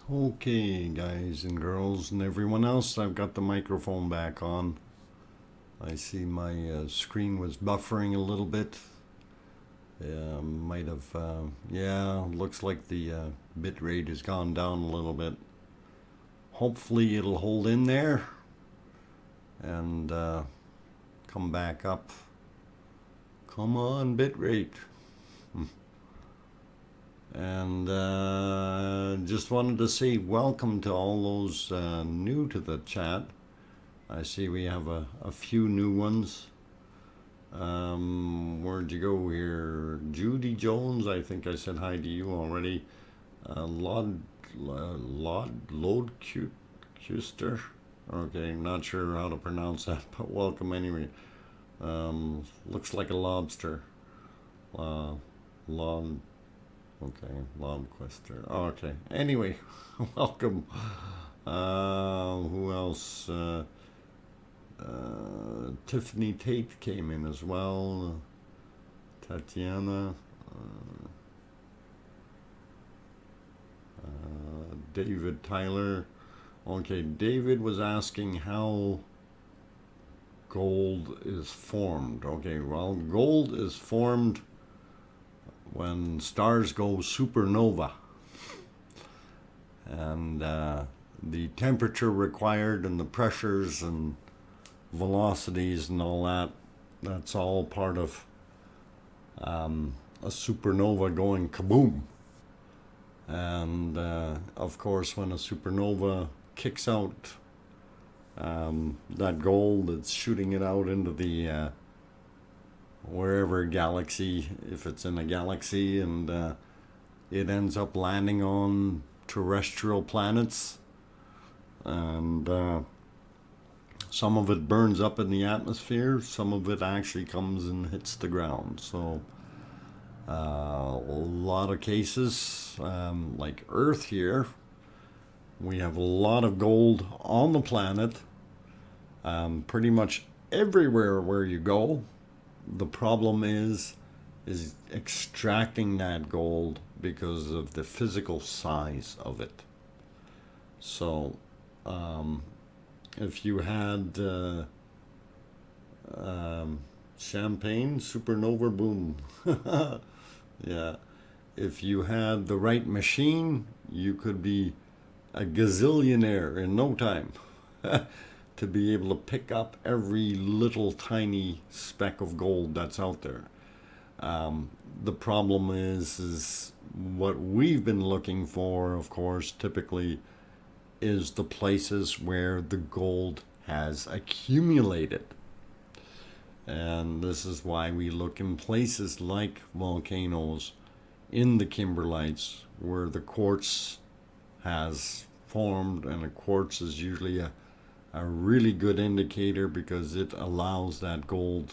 Speaker 1: Okay, guys and girls and everyone else, I've got the microphone back on. I see my screen was buffering a little bit. Might have, yeah, looks like the bit rate has gone down a little bit. Hopefully it'll hold in there and come back up. Come on, bit rate. And just wanted to say welcome to all those new to the chat. I see we have a few new ones. Where'd you go here? Judy Jones, I think I said hi to you already. Lodcuster. Okay, not sure how to pronounce that, but welcome anyway. Looks like a lobster. Okay, Lobquester. Okay, anyway, welcome. Who else? Tiffany Tate came in as well. Tatiana. David Tyler. Okay, David was asking how gold is formed. Okay, well, gold is formed when stars go supernova, and the temperature required and the pressures and velocities and all that, that's all part of a supernova going kaboom. And of course, when a supernova kicks out that gold, it's shooting it out into the wherever galaxy, if it's in a galaxy, and it ends up landing on terrestrial planets, and some of it burns up in the atmosphere, some of it actually comes and hits the ground. So a lot of cases, like Earth here, we have a lot of gold on the planet, pretty much everywhere where you go. The problem is extracting that gold because of the physical size of it. So if you had champagne, supernova, boom. Yeah. If you had the right machine, you could be a gazillionaire in no time. To be able to pick up every little tiny speck of gold that's out there. The problem is what we've been looking for, of course, typically is the places where the gold has accumulated. And this is why we look in places like volcanoes, in the Kimberlites, where the quartz has formed, and a quartz is usually a really good indicator because it allows that gold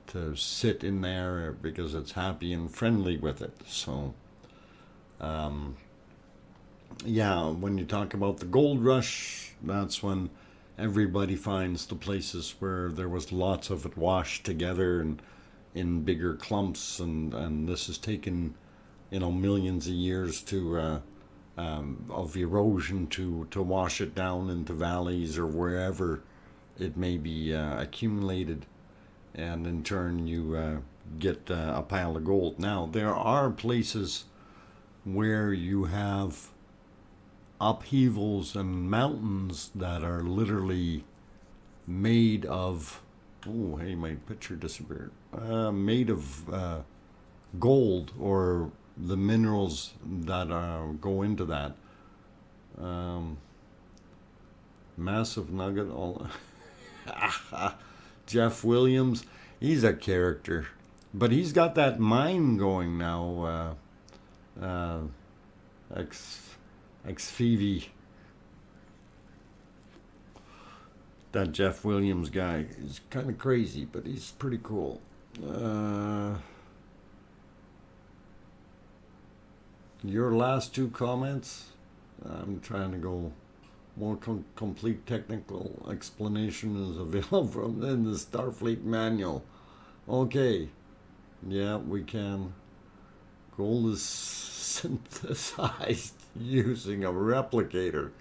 Speaker 1: to sit in there because it's happy and friendly with it. So yeah, when you talk about the gold rush, that's when everybody finds the places where there was lots of it washed together and in bigger clumps, and this has taken, you know, millions of years to of erosion to wash it down into valleys or wherever it may be accumulated, and in turn you get a pile of gold. Now, there are places where you have upheavals and mountains that are literally made of, oh, hey, my picture disappeared, made of gold, or the minerals that go into that. Massive nugget. All Jeff Williams, he's a character, but he's got that mine going now. XFeV. That Jeff Williams guy is kind of crazy, but he's pretty cool. Your last two comments, I'm trying to go more complete technical explanation is available from in the Starfleet manual. Okay, yeah, we can Gold is synthesized using a replicator,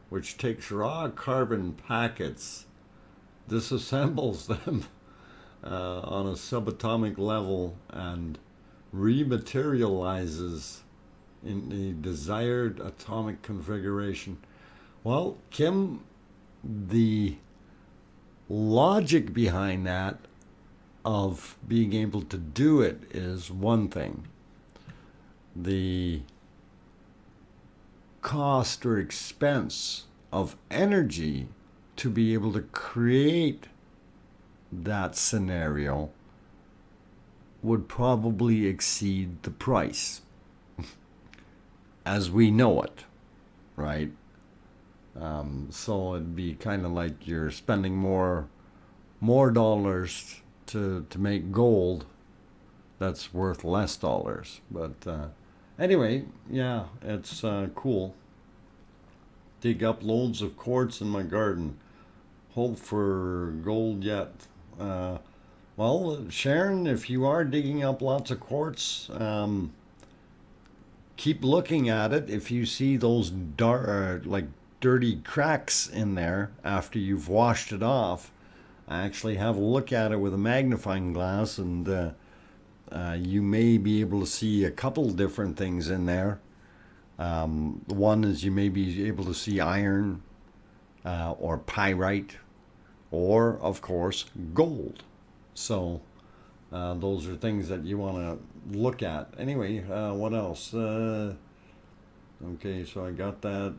Speaker 1: which takes raw carbon packets, disassembles them on a subatomic level, and rematerializes in the desired atomic configuration. Well, Kim, the logic behind that of being able to do it is one thing. The cost or expense of energy to be able to create that scenario would probably exceed the price as we know it, right? So it'd be kind of like you're spending more dollars to make gold that's worth less dollars. But anyway, yeah, it's cool. Dig up loads of quartz in my garden. Hope for gold yet. Well, Sharon, if you are digging up lots of quartz, keep looking at it. If you see those like dirty cracks in there after you've washed it off, actually have a look at it with a magnifying glass, and you may be able to see a couple different things in there. One is you may be able to see iron or pyrite, or of course gold. So those are things that you want to look at. Anyway, what else? Okay, so I got that.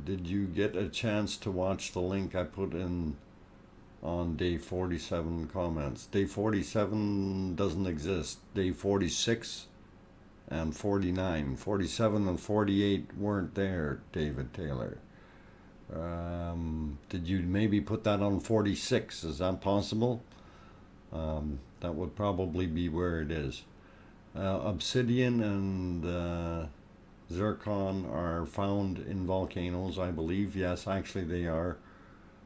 Speaker 1: Did you get a chance to watch the link I put in on day 47 comments? Day 47 doesn't exist. Day 46 and 49. 47 and 48 weren't there, David Taylor. Did you maybe put that on 46? Is that possible? That would probably be where it is. Obsidian and zircon are found in volcanoes, I believe. Yes, actually they are.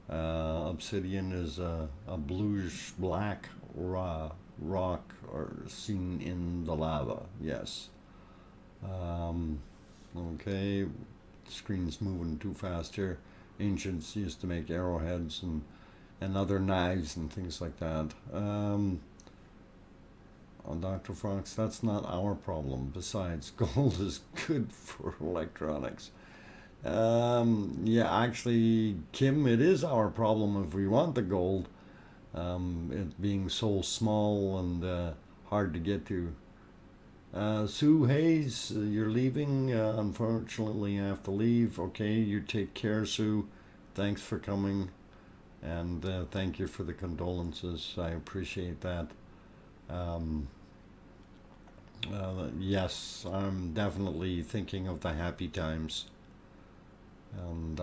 Speaker 1: Obsidian is a bluish black rock or seen in the lava. Yes. Okay, screen's moving too fast here. Ancients used to make arrowheads and other knives and things like that. On Dr. Fox, that's not our problem. Besides, gold is good for electronics. Yeah, actually, Kim, it is our problem if we want the gold. It being so small and hard to get to. Sue Hayes, you're leaving. Unfortunately, I have to leave. Okay, you take care, Sue. Thanks for coming. And thank you for the condolences. I appreciate that. Yes, I'm definitely thinking of the happy times. And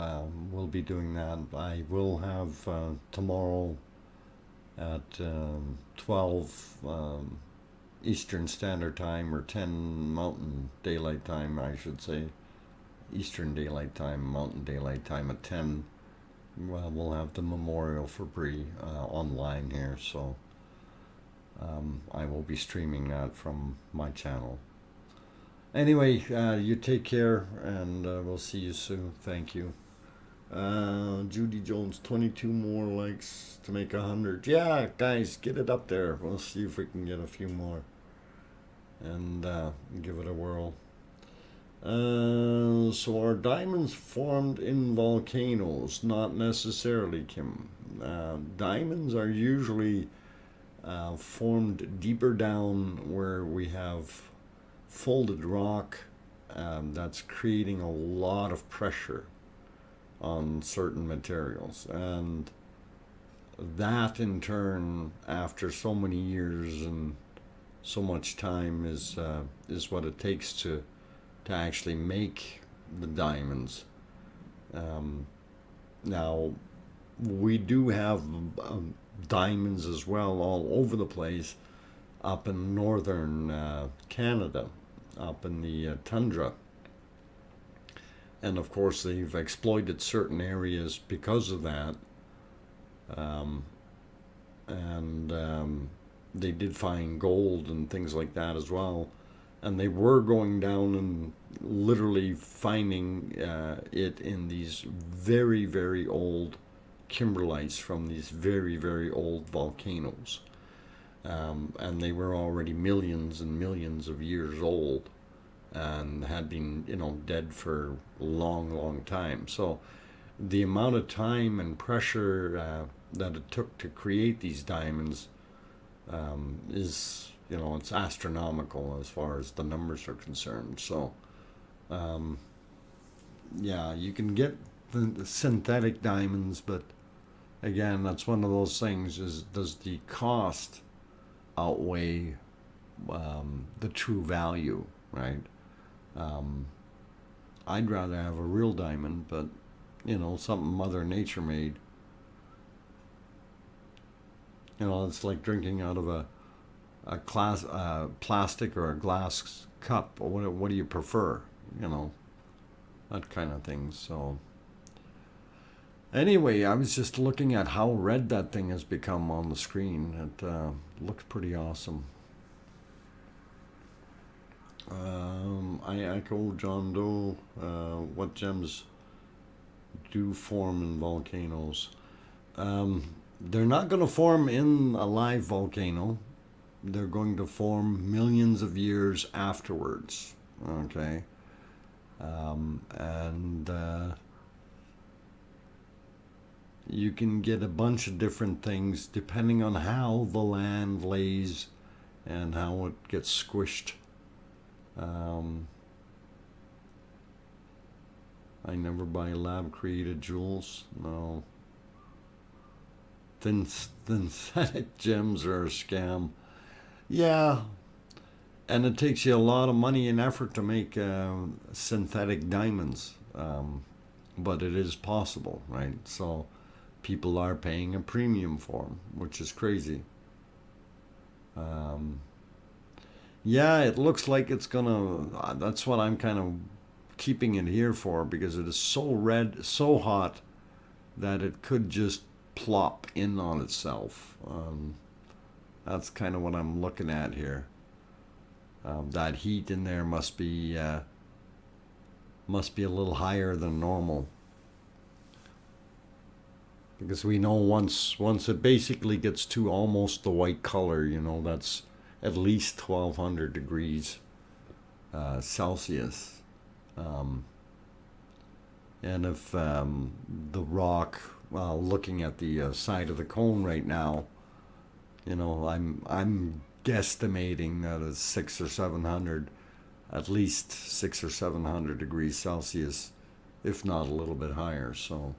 Speaker 1: we'll be doing that. I will have tomorrow at 12 Eastern Standard Time, or 10 Mountain Daylight Time, I should say. Eastern Daylight Time, Mountain Daylight Time at 10. Well, we'll have the memorial for Bree online here, so I will be streaming that from my channel. Anyway, you take care, and we'll see you soon. Thank you. Judy Jones, 22 more likes to make 100. Yeah, guys, get it up there. We'll see if we can get a few more, and give it a whirl. So are diamonds formed in volcanoes? Not necessarily, Kim. Diamonds are usually formed deeper down where we have folded rock that's creating a lot of pressure on certain materials, and that in turn, after so many years and so much time, is what it takes to actually make the diamonds. Now we do have diamonds as well all over the place up in northern Canada, up in the tundra. And of course they've exploited certain areas because of that. they did find gold and things like that as well. And they were going down and literally finding it in these very, very old kimberlites from these very, very old volcanoes. And they were already millions and millions of years old and had been, dead for a long, long time. So the amount of time and pressure that it took to create these diamonds is, it's astronomical as far as the numbers are concerned. So, yeah, you can get the synthetic diamonds, but again, that's one of those things: is does the cost outweigh the true value, right? I'd rather have a real diamond, but something Mother Nature made. It's like drinking out of a plastic or a glass cup. Or what do you prefer? That kind of thing. So anyway, I was just looking at how red that thing has become on the screen. It looks pretty awesome. I echo John Doe. What gems do form in volcanoes? They're not going to form in a live volcano. They're going to form millions of years afterwards. Okay. And you can get a bunch of different things depending on how the land lays and how it gets squished. I never buy lab created jewels. No. Synthetic gems are a scam. Yeah. And it takes you a lot of money and effort to make synthetic diamonds. But it is possible, right? So people are paying a premium for them, which is crazy. Yeah, it looks like it's gonna, that's what I'm kind of keeping it here for, because it is so red, so hot, that it could just plop in on itself. That's kind of what I'm looking at here. That heat in there must be a little higher than normal, because we know once it basically gets to almost the white color, that's at least 1200 degrees Celsius. And if the rock, looking at the side of the cone right now, I'm guesstimating that it's 600 or 700, at least 600 or 700 degrees Celsius, if not a little bit higher. So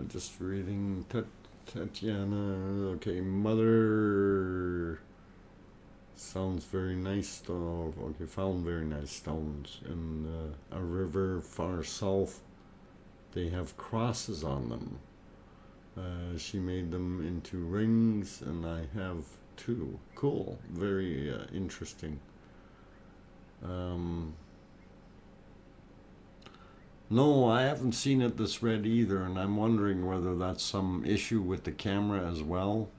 Speaker 1: just reading Tatiana. Okay, mother sounds very nice. Okay, found very nice stones in a river far south. They have crosses on them. She made them into rings, and I have two. Cool, very interesting. No, I haven't seen it this red either, and I'm wondering whether that's some issue with the camera as well.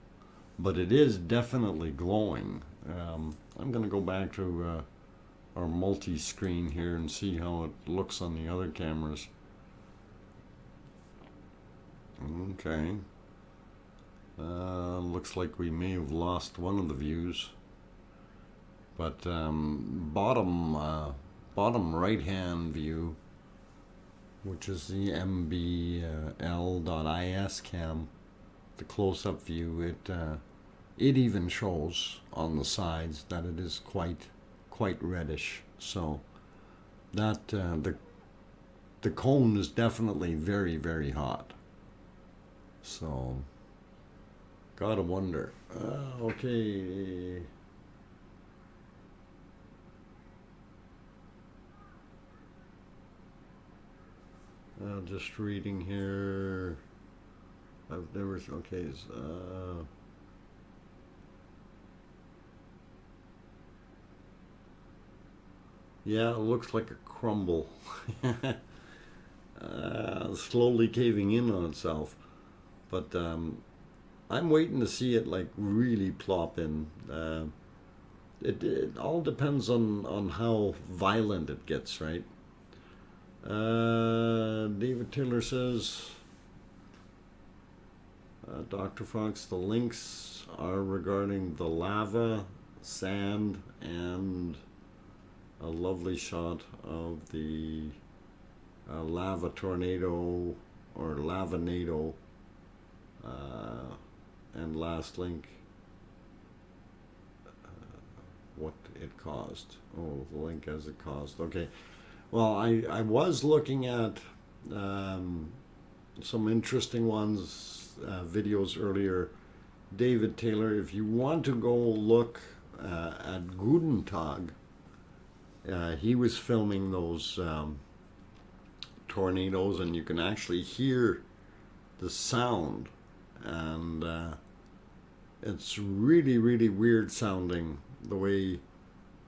Speaker 1: But it is definitely glowing. I'm going to go back to our multi-screen here and see how it looks on the other cameras. Okay. Looks like we may have lost one of the views. But bottom right-hand view, which is the mbl.is cam, the close-up view, it even shows on the sides that it is quite reddish. So that the cone is definitely very, very hot. So gotta wonder. Okay. Just reading here. There was okay. Yeah, it looks like a crumble. Slowly caving in on itself. But I'm waiting to see it like really plop in. It all depends on how violent it gets, right? David Taylor says, Dr. Fox, the links are regarding the lava, sand, and a lovely shot of the lava tornado or lavanado. And last link, what it caused. Oh, the link as it caused. Okay. Well, I was looking at some interesting ones, videos earlier. David Taylor, if you want to go look at Gudentag, he was filming those tornadoes, and you can actually hear the sound, and it's really, really weird sounding, the way,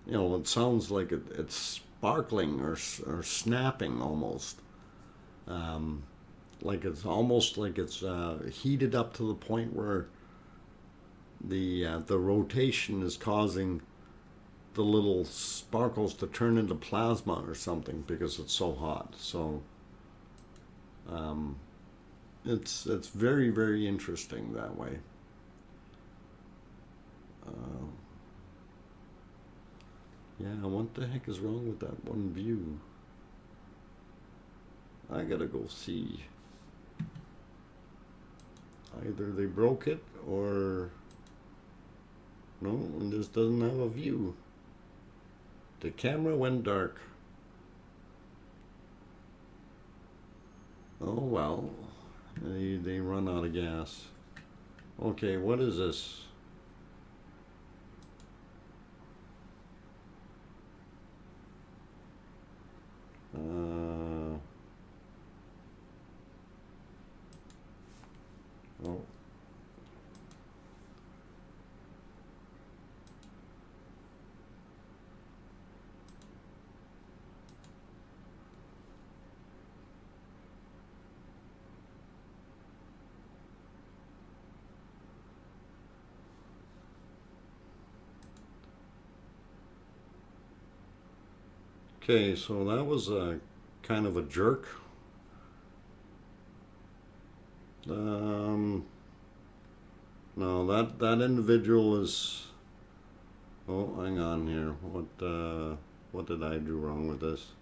Speaker 1: it sounds like it's sparkling or snapping almost. Like it's almost like it's heated up to the point where the rotation is causing the little sparkles to turn into plasma or something because it's so hot. So it's very, very interesting that way. Yeah, what the heck is wrong with that one view? I gotta go see. Either they broke it or no, it just doesn't have a view. The camera went dark. Oh well, they run out of gas. Okay, what is this? Oh. Okay, so that was a kind of a jerk. No, that individual is. Oh, hang on here. What did I do wrong with this?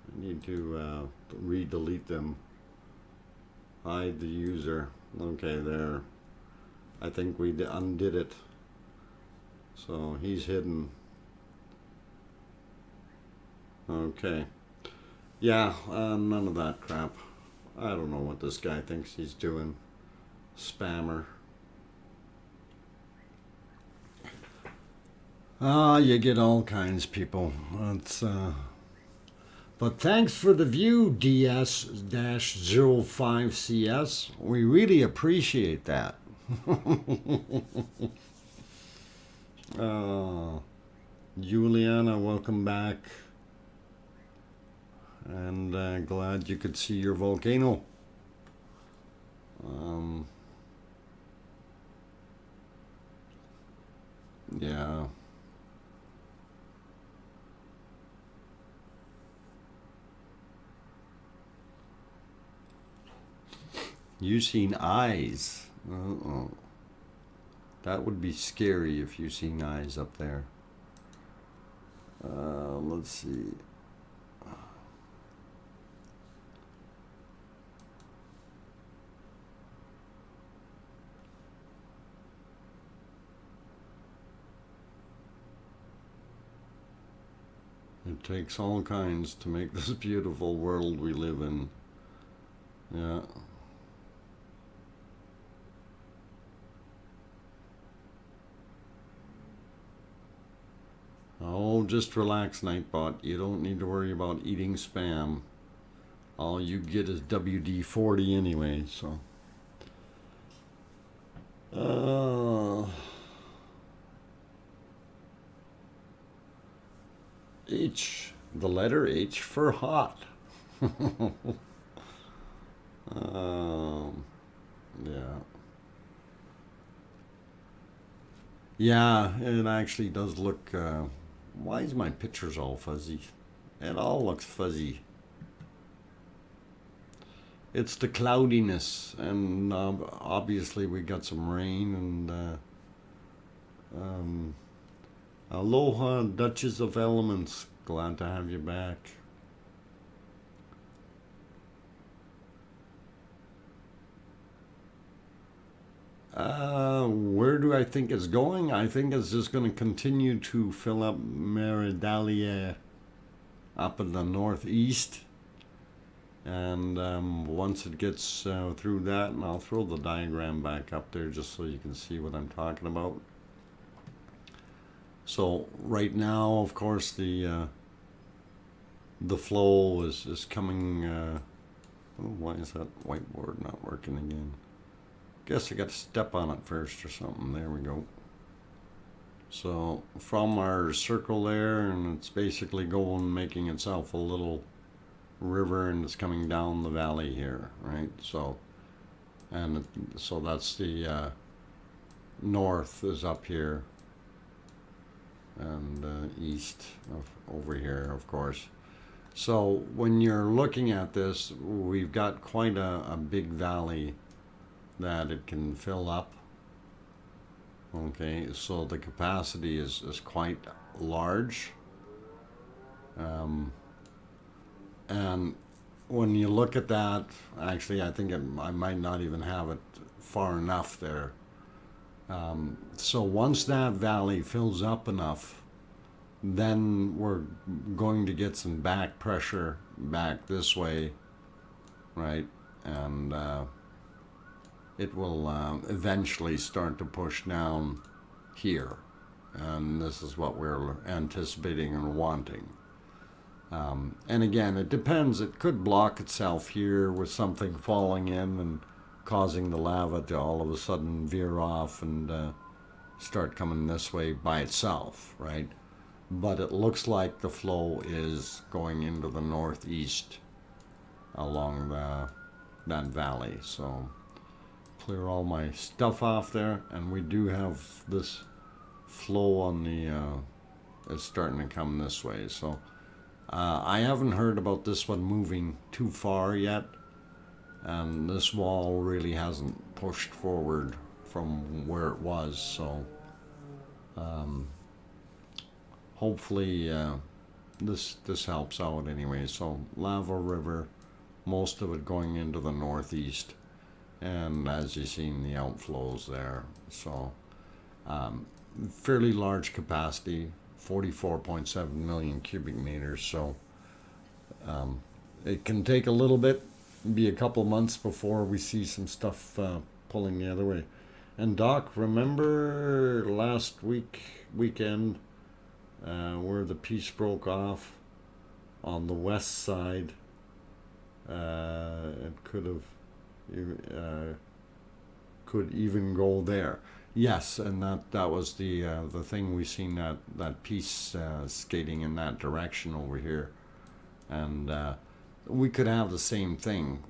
Speaker 1: I need to re-delete them. Hide the user. Okay, there. I think we undid it. So he's hidden. Okay. Yeah, none of that crap. I don't know what this guy thinks he's doing. Spammer. You get all kinds, people. It's, but thanks for the view, DS-05CS. We really appreciate that. Juliana, welcome back. And glad you could see your volcano. Yeah. You seen eyes. Uh-oh. That would be scary if you seen eyes up there. Let's see. It takes all kinds to make this beautiful world we live in. Yeah. Oh, just relax, NightBot. You don't need to worry about eating spam. All you get is WD-40 anyway, so. H, the letter H for hot. Yeah. Yeah, it actually does look. Why is my pictures all fuzzy? It all looks fuzzy. It's the cloudiness, and obviously we got some rain. And aloha, Duchess of Elements. Glad to have you back. Where do I think it's going? I think it's just going to continue to fill up Meridalia up in the northeast. And once it gets through that, and I'll throw the diagram back up there just so you can see what I'm talking about. So right now, of course, the flow is coming. Oh, why is that whiteboard not working again? Guess I got to step on it first or something. There we go. So from our circle there, and it's basically going, making itself a little river, and it's coming down the valley here, right? So, and so that's the north is up here, and east over here, of course. So when you're looking at this, we've got quite a big valley that it can fill up. Okay, so the capacity is quite large. And when you look at that, actually, I think I might not even have it far enough there. So once that valley fills up enough, then we're going to get some back pressure back this way, right? And it will eventually start to push down here. And this is what we're anticipating and wanting. And again, it depends. It could block itself here with something falling in and causing the lava to all of a sudden veer off and start coming this way by itself, right? But it looks like the flow is going into the northeast along that valley. So clear all my stuff off there, and we do have this flow on the it's starting to come this way. So I haven't heard about this one moving too far yet, and this wall really hasn't pushed forward from where it was. So hopefully this helps out anyway. So lava river, most of it going into the northeast, and as you've seen, the outflows there. So fairly large capacity, 44.7 million cubic meters. So it can take a little bit, be a couple months before we see some stuff pulling the other way. And Doc, remember last weekend where the piece broke off on the west side? It could even go there. Yes, and that was the thing. We seen that piece skating in that direction over here, and we could have the same thing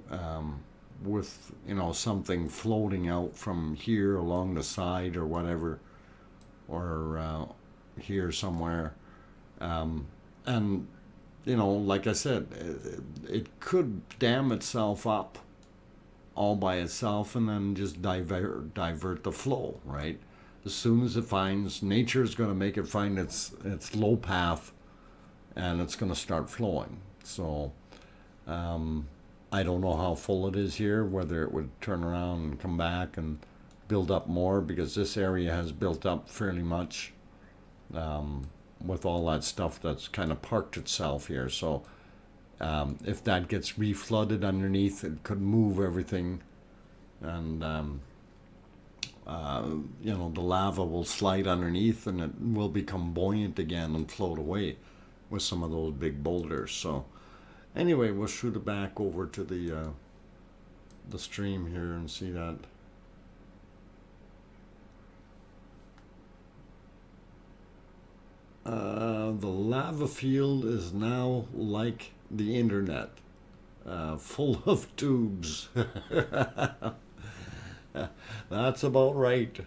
Speaker 1: with something floating out from here along the side or whatever, or here somewhere, and like I said, it could dam itself up all by itself and then just divert the flow, right? As soon as it finds, nature is going to make it find its low path, and it's going to start flowing. So I don't know how full it is here, whether it would turn around and come back and build up more, because this area has built up fairly much with all that stuff that's kind of parked itself here. So if that gets reflooded underneath, it could move everything, and the lava will slide underneath, and it will become buoyant again and float away with some of those big boulders. So anyway, we'll shoot it back over to the stream here and see that. The lava field is now like the internet, full of tubes. That's about right.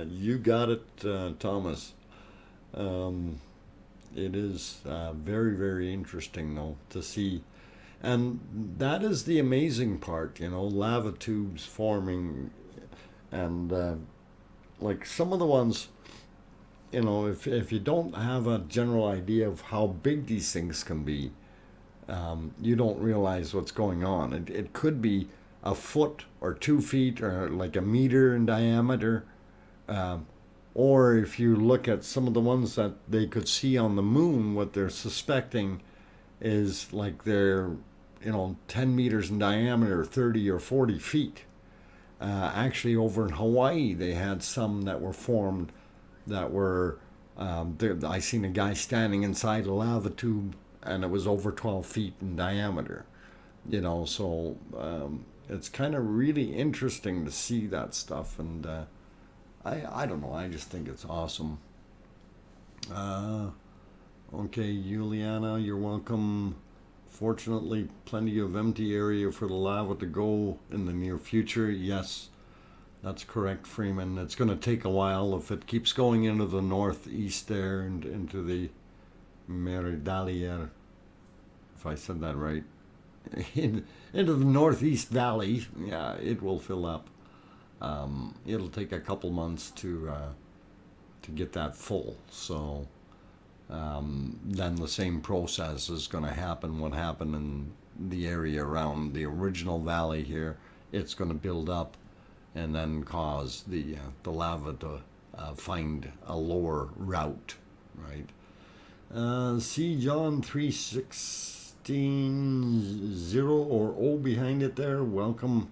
Speaker 1: You got it, Thomas. Um, it is very, very interesting, though, to see. And that is the amazing part, you know, lava tubes forming. And like some of the ones, you know, if you don't have a general idea of how big these things can be, you don't realize what's going on. It could be a foot or 2 feet or like a meter in diameter. Um, or if you look at some of the ones that they could see on the moon, what they're suspecting is like they're, you know, 10 meters in diameter, 30 or 40 feet. Actually, over in Hawaii, they had some that were formed that were, I seen a guy standing inside a lava tube and it was over 12 feet in diameter, you know, so it's kind of really interesting to see that stuff. And I don't know, I just think it's awesome. Uh, okay, Juliana, you're welcome. Fortunately, plenty of empty area for the lava to go in the near future. Yes, that's correct, Freeman. It's going to take a while if it keeps going into the northeast there and into the Meridalier, if I said that right, into the northeast valley. Yeah, it will fill up. It'll take a couple months to get that full. So then the same process is going to happen. What happened in the area around the original valley here, it's going to build up and then cause the lava to find a lower route, right? C John 316 0 or O behind it there. Welcome.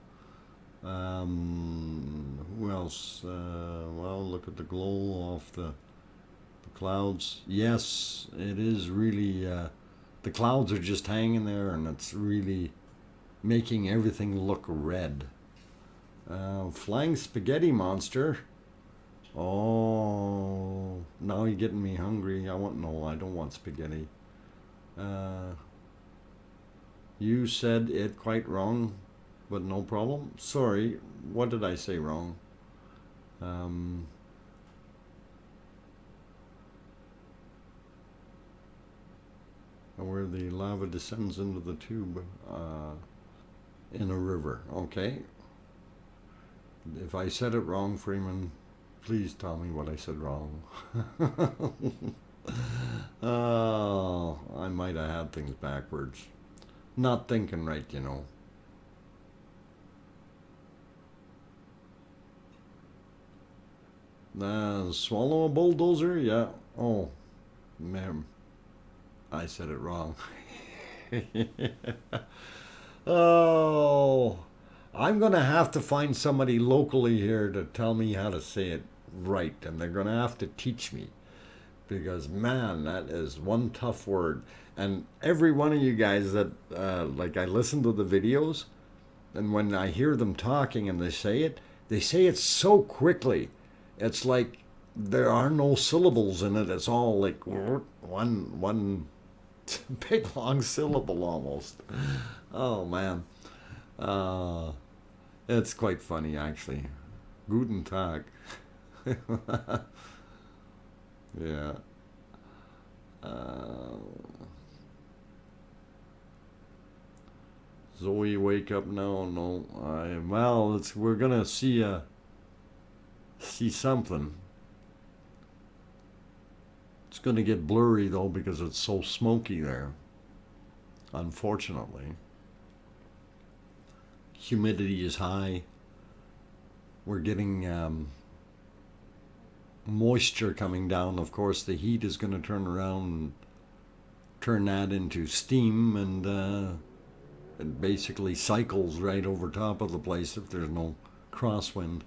Speaker 1: Who else? Well, look at the glow off the clouds. Yes, it is really. The clouds are just hanging there, and it's really making everything look red. Flying spaghetti monster. Oh, now you're getting me hungry. I don't want spaghetti. You said it quite wrong, but no problem. Sorry, what did I say wrong? Where the lava descends into the tube in a river. Okay. If I said it wrong, Freeman, please tell me what I said wrong. Oh, I might have had things backwards. Not thinking right, you know. Swallow a bulldozer? Yeah. Oh, man. I said it wrong. Oh, I'm going to have to find somebody locally here to tell me how to say it right. And they're going to have to teach me. Because, man, that is one tough word. And every one of you guys that, like, I listen to the videos, and when I hear them talking and they say it so quickly. It's like there are no syllables in it. It's all like one big long syllable almost. Oh, man. It's quite funny, actually. Guten Tag. Yeah. Zoe, wake up now. No, we're gonna see something. It's gonna get blurry though because it's so smoky there. Unfortunately, humidity is high. We're getting moisture coming down. Of course, the heat is going to turn around and turn that into steam, and it basically cycles right over top of the place if there's no crosswind.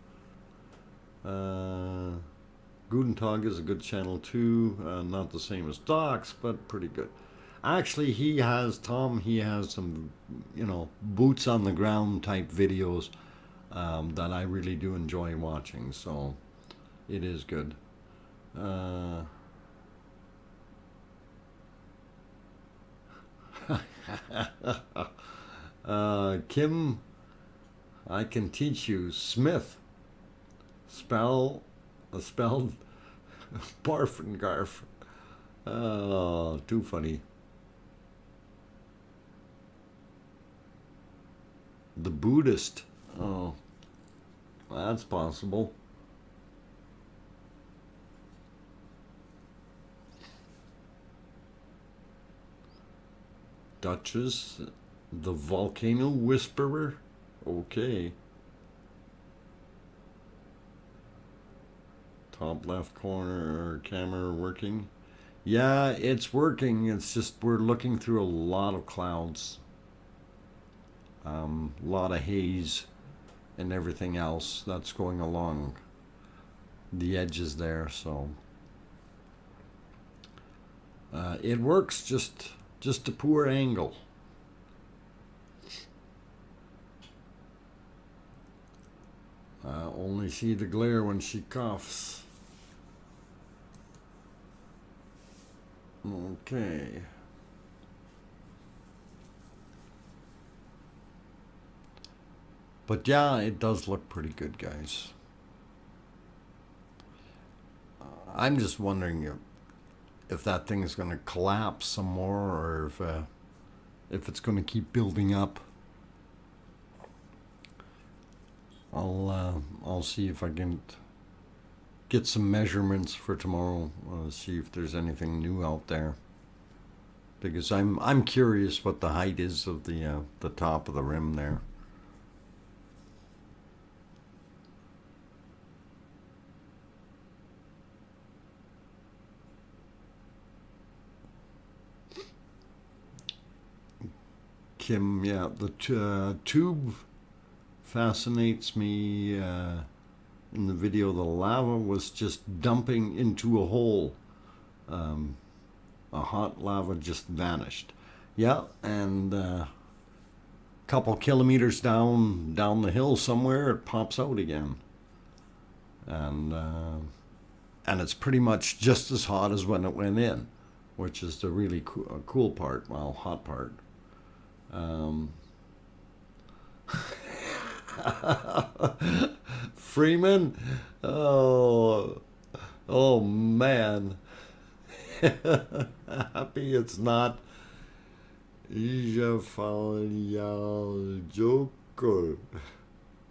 Speaker 1: Guten Tag is a good channel too. Not the same as Docs, but pretty good. Actually, he has some, boots on the ground type videos that I really do enjoy watching. So it is good. Kim, I can teach you Smith. Spelled barf and garf. Oh, too funny. The Buddhist. Oh, that's possible. Duchess, the Volcano Whisperer. Okay. Top left corner camera working. Yeah, it's working. It's just we're looking through a lot of clouds. A lot of haze and everything else that's going along the edges there, so it works, just a poor angle. Only see the glare when she coughs. Okay. But yeah, it does look pretty good, guys. I'm just wondering if that thing is going to collapse some more, or if it's going to keep building up. I'll see if I can get some measurements for tomorrow. See if there's anything new out there, because I'm curious what the height is of the top of the rim there. Kim, yeah, the tube fascinates me. In the video, the lava was just dumping into a hole. A hot lava just vanished. Yeah, and a couple kilometers down the hill somewhere, it pops out again. And it's pretty much just as hot as when it went in, which is the really cool part, well, hot part. Freeman, oh man. Happy it's not Joker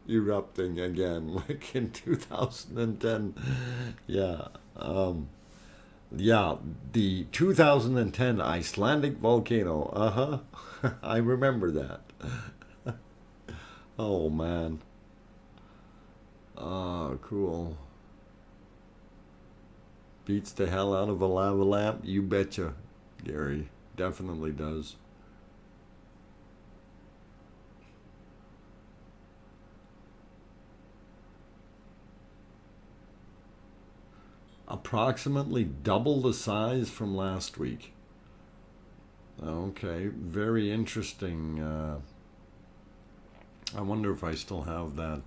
Speaker 1: erupting again like in 2010. Yeah. Yeah, the 2010 Icelandic volcano. I remember that. Oh man. Oh, cool. Beats the hell out of a lava lamp? You betcha, Gary. Definitely does. Approximately double the size from last week. Okay, very interesting. I wonder if I still have that.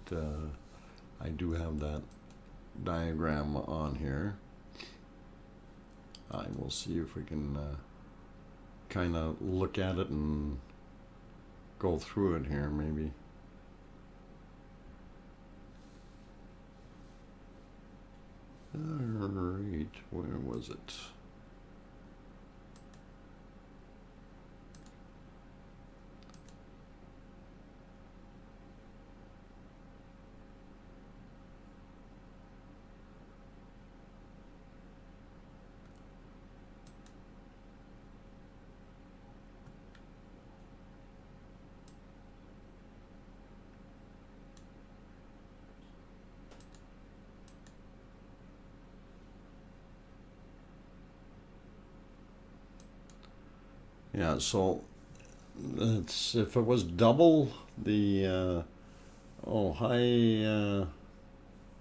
Speaker 1: I do have that diagram on here. I will see if we can kind of look at it and go through it here, maybe. All right, where was it? Yeah, so it's, if it was double the oh, hi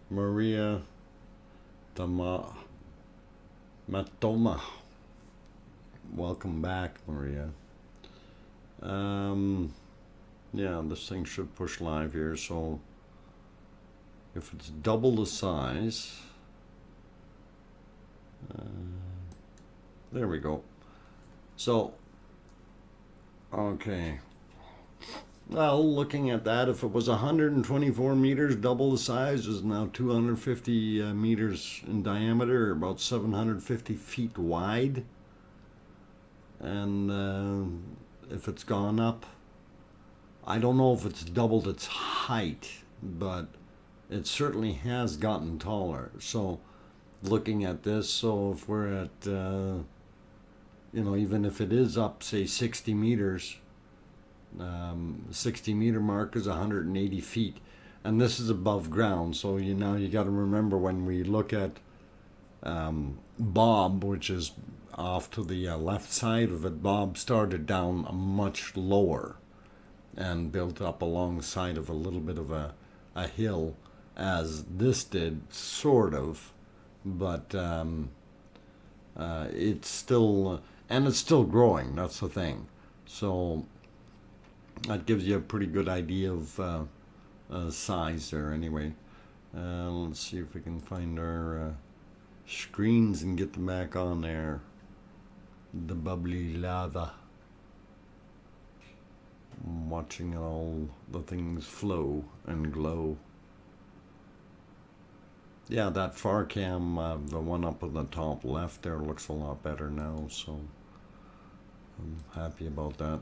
Speaker 1: Maria Matoma, welcome back, Maria. Yeah, this thing should push live here, so if it's double the size, there we go. So Okay. Well, looking at that, if it was 124 meters, double the size, is now 250 meters in diameter, about 750 feet wide. And if it's gone up, I don't know if it's doubled its height, but it certainly has gotten taller. So looking at this, so if we're at, even if it is up, say 60 meters, 60 meter mark is 180 feet, and this is above ground. So you got to remember, when we look at Bob, which is off to the left side of it, Bob started down much lower and built up alongside of a little bit of a hill, as this did, sort of, but it's still, and it's still growing, that's the thing. So that gives you a pretty good idea of size there. Anyway, let's see if we can find our screens and get them back on there. The bubbly lava. I'm watching all the things flow and glow. Yeah, that far cam, the one up on the top left there, looks a lot better now, so I'm happy about that.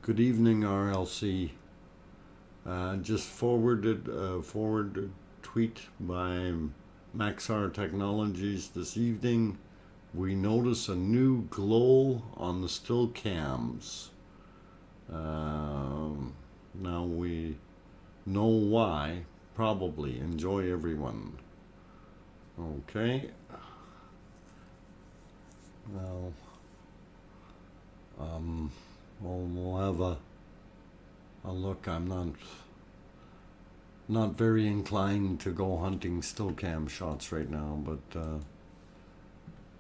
Speaker 1: Good evening, RLC. Just forwarded tweet by Maxar Technologies this evening. We notice a new glow on the still cams. Now we know why. Probably. Enjoy, everyone. Okay. Well, we'll have a look. I'm not very inclined to go hunting still cam shots right now, but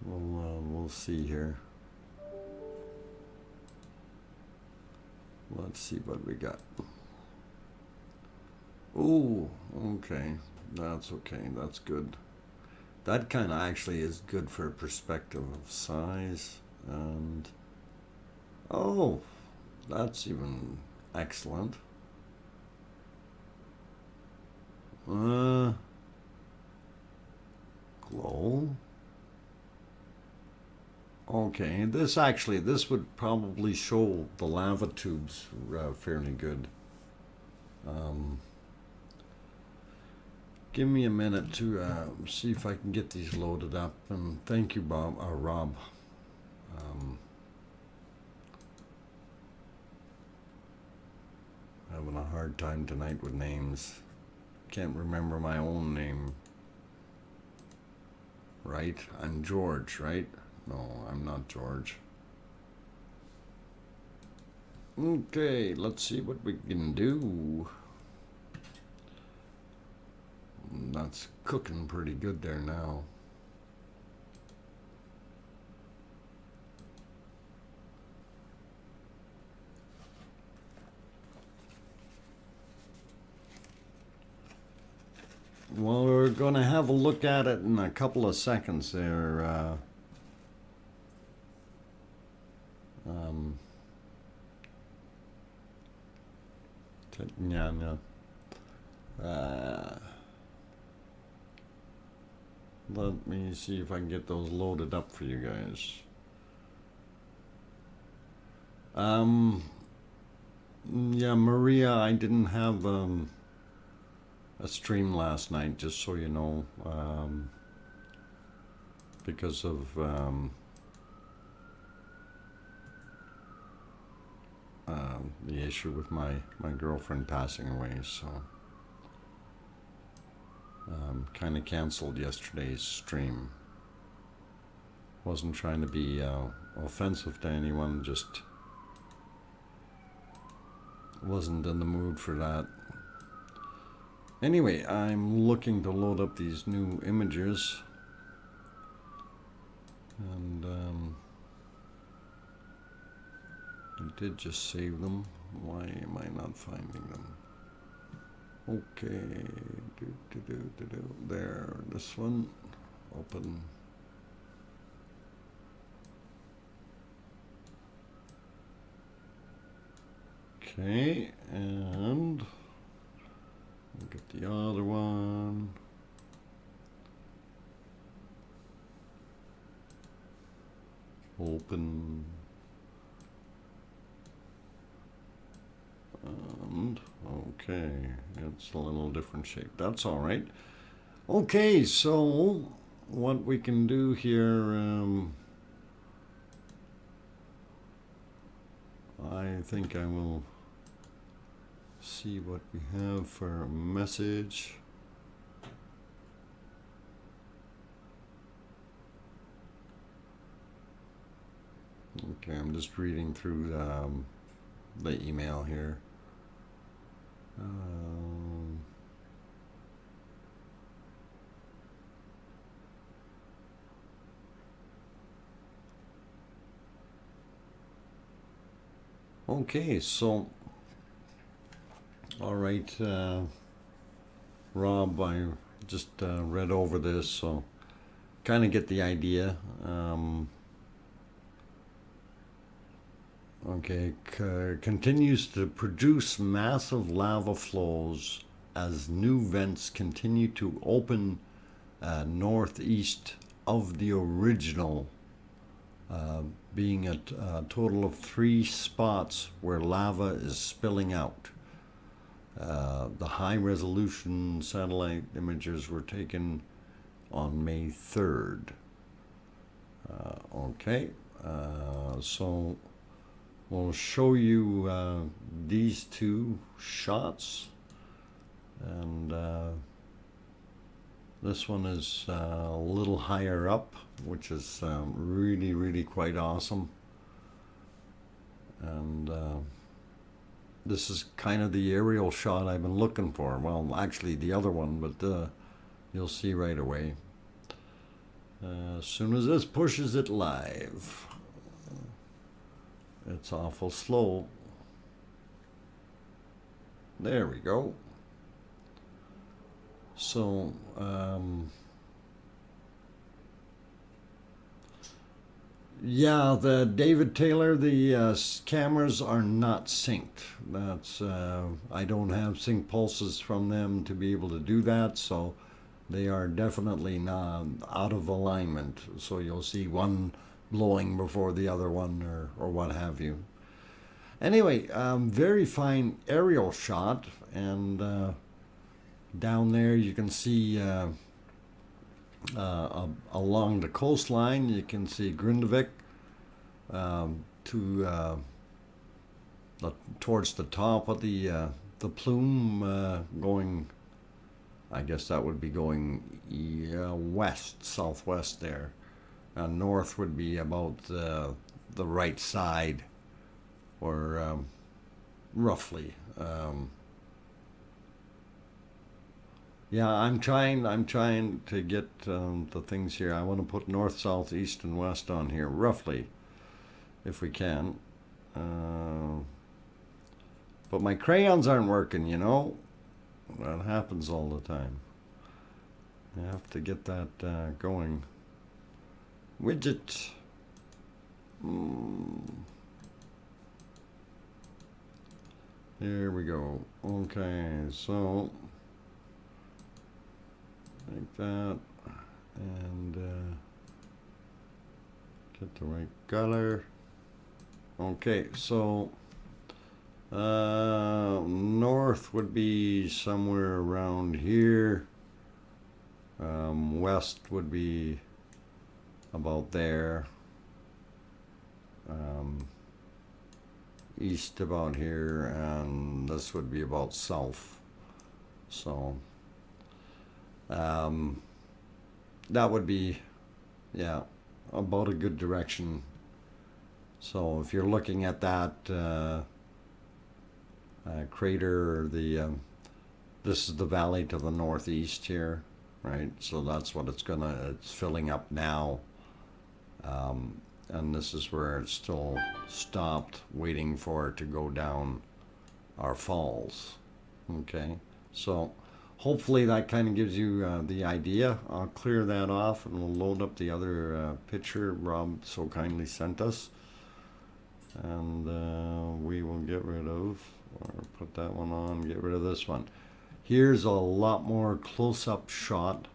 Speaker 1: we'll see here. Let's see what we got. Ooh, okay. That's okay. That's good. That kind of actually is good for perspective of size. And oh, that's even excellent. Glow. Okay, this would probably show the lava tubes fairly good. Give me a minute to see if I can get these loaded up. And thank you, Rob. Having a hard time tonight with names. Can't remember my own name. Right? I'm George, right? No, I'm not George. Okay, let's see what we can do. That's cooking pretty good there now. Well, we're going to have a look at it in a couple of seconds there. Let me see if I can get those loaded up for you guys. Yeah, Maria, I didn't have a stream last night, just so you know, because of the issue with my girlfriend passing away, so kind of canceled yesterday's stream. Wasn't trying to be offensive to anyone, just wasn't in the mood for that. Anyway, I'm looking to load up these new images. And I did just save them. Why am I not finding them? Okay, there, this one, open. Okay, and we'll get the other one. Open. And okay, it's a little different shape. That's all right. Okay, so what we can do here, I think I will see what we have for a message. Okay, I'm just reading through the email here. Okay, so all right, Rob, I just read over this, so kind of get the idea. Okay, continues to produce massive lava flows as new vents continue to open northeast of the original, being a total of 3 spots where lava is spilling out. The high-resolution satellite images were taken on May 3rd. Okay, so we'll show you these 2 shots, and this one is a little higher up, which is really quite awesome. And this is kind of the aerial shot I've been looking for. Well, actually the other one, but you'll see right away. As soon as this pushes it live. It's awful slow. There we go. So, yeah, the David Taylor, the cameras are not synced. That's I don't have sync pulses from them to be able to do that, so they are definitely not out of alignment. So you'll see one blowing before the other one, or what have you. Anyway, very fine aerial shot, and down there you can see along the coastline you can see Grindavik towards the top of the plume, going, I guess that would be going west, southwest there. North would be about the right side, or roughly. Yeah, I'm trying to get the things here. I want to put north, south, east, and west on here, roughly, if we can. But my crayons aren't working, you know. That happens all the time. I have to get that going. Widget. There we go. Okay, so like that, and get the right color. Okay, so north would be somewhere around here. West would be about there. East about here, and this would be about south. So that would be, yeah, about a good direction. So if you're looking at that crater, this is the valley to the northeast here, right? So that's what it's filling up now. And this is where it still stopped, waiting for it to go down our falls. Okay, so hopefully that kind of gives you the idea. I'll clear that off and we'll load up the other picture Rob so kindly sent us. And we will get rid of, or put that one on, get rid of this one. Here's a lot more close-up shot.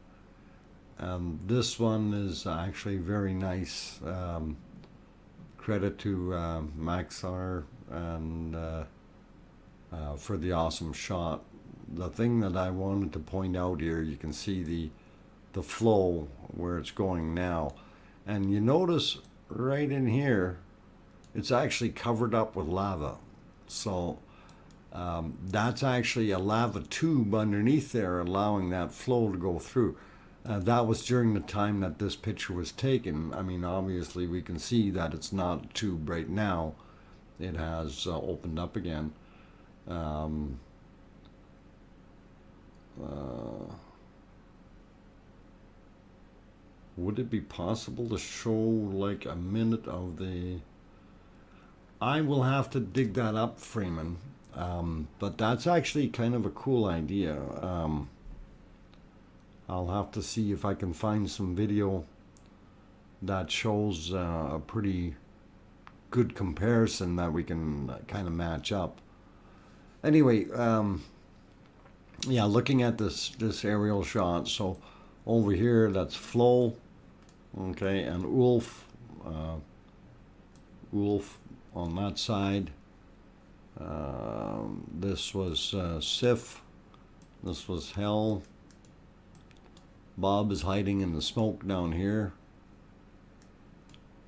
Speaker 1: And this one is actually very nice. Credit to Maxar and for the awesome shot. The thing that I wanted to point out here, you can see the flow where it's going now. And you notice right in here, it's actually covered up with lava. So that's actually a lava tube underneath there allowing that flow to go through. That was during the time that this picture was taken. I mean, obviously we can see that it's not a tube right now. It has opened up again. Would it be possible to show like a minute of the... I will have to dig that up, Freeman. But that's actually kind of a cool idea. I'll have to see if I can find some video that shows a pretty good comparison that we can kind of match up. Anyway, yeah, looking at this aerial shot, so over here that's Flo, okay, and Ulf on that side. This was Sif, this was Hell. Bob is hiding in the smoke down here.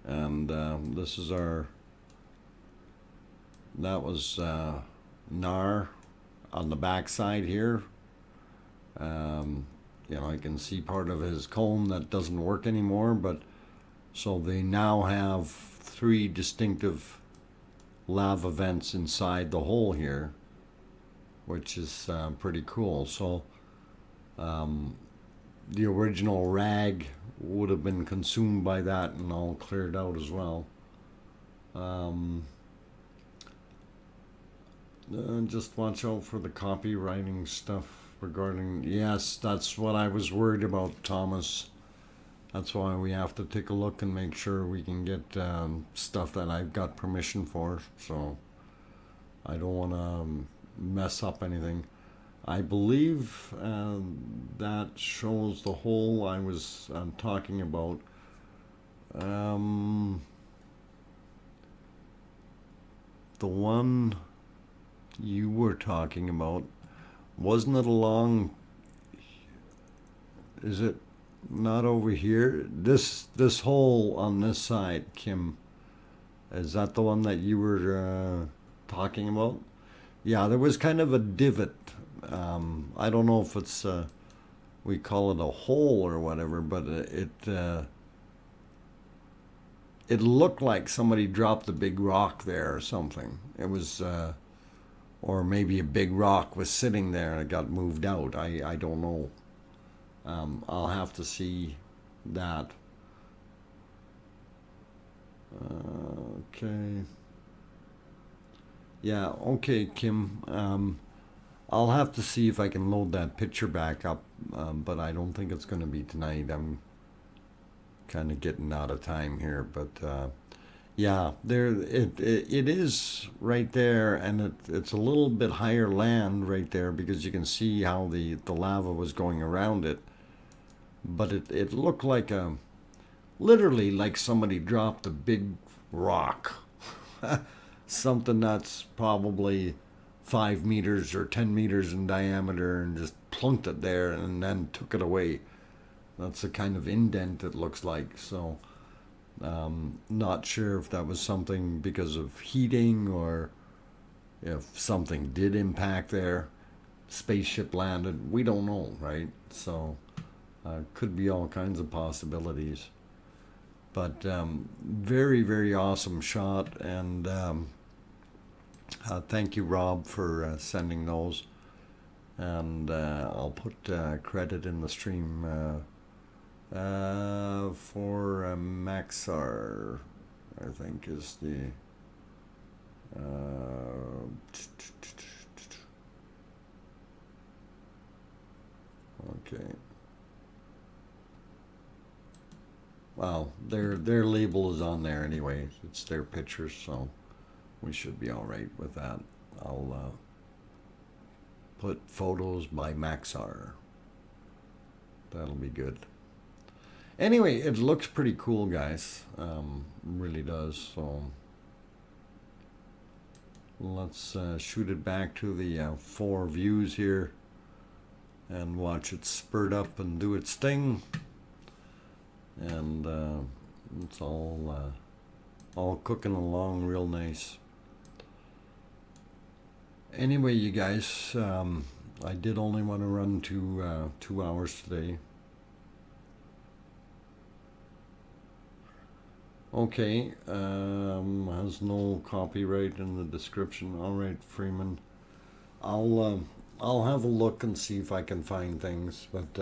Speaker 1: And this is our, that was Nar on the back side here. You know, I can see part of his comb that doesn't work anymore, but so they now have 3 distinctive lava vents inside the hole here, which is pretty cool. So the original rag would have been consumed by that and all cleared out as well. Just watch out for the copywriting stuff regarding... Yes, that's what I was worried about, Thomas. That's why we have to take a look and make sure we can get stuff that I've got permission for. So I don't want to mess up anything. I believe that shows the hole I was talking about. The one you were talking about, wasn't it along... Is it not over here? This hole on this side, Kim, is that the one that you were talking about? Yeah, there was kind of a divot. I don't know if it's we call it a hole or whatever, but it looked like somebody dropped a big rock there or something. It was or maybe a big rock was sitting there and it got moved out. I don't know. I'll have to see that. Okay. Yeah, okay, Kim. I'll have to see if I can load that picture back up, but I don't think it's going to be tonight. I'm kind of getting out of time here, but yeah, there it is right there, and it's a little bit higher land right there because you can see how the lava was going around it. But it looked like literally like somebody dropped a big rock, something that's probably 5 meters or 10 meters in diameter, and just plunked it there and then took it away. That's the kind of indent it looks like. So not sure if that was something because of heating or if something did impact there. Spaceship landed, we don't know, right? So could be all kinds of possibilities. But very, very awesome shot, and thank you, Rob, for sending those. And I'll put credit in the stream For Maxar, I think is the okay. Well, their label is on there anyway. It's their pictures, so we should be all right with that. I'll put photos by Maxar. That'll be good. Anyway, it looks pretty cool, guys. Really does. So let's shoot it back to the 4 views here and watch it spurt up and do its thing. And it's all cooking along real nice. Anyway, you guys, I did only want to run 2 hours today. Okay, has no copyright in the description. All right, Freeman. I'll have a look and see if I can find things, but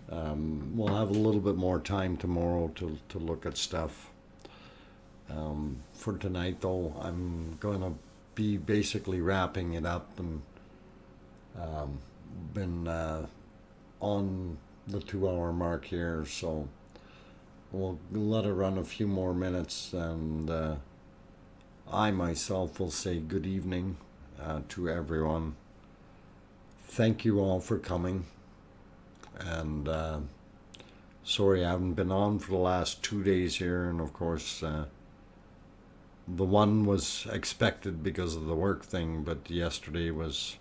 Speaker 1: we'll have a little bit more time tomorrow to look at stuff. For tonight, though, I'm gonna be basically wrapping it up, and been on the 2-hour mark here, so we'll let it run a few more minutes, and I myself will say good evening to everyone. Thank you all for coming, and sorry I haven't been on for the last 2 days here, and of course the one was expected because of the work thing, but yesterday was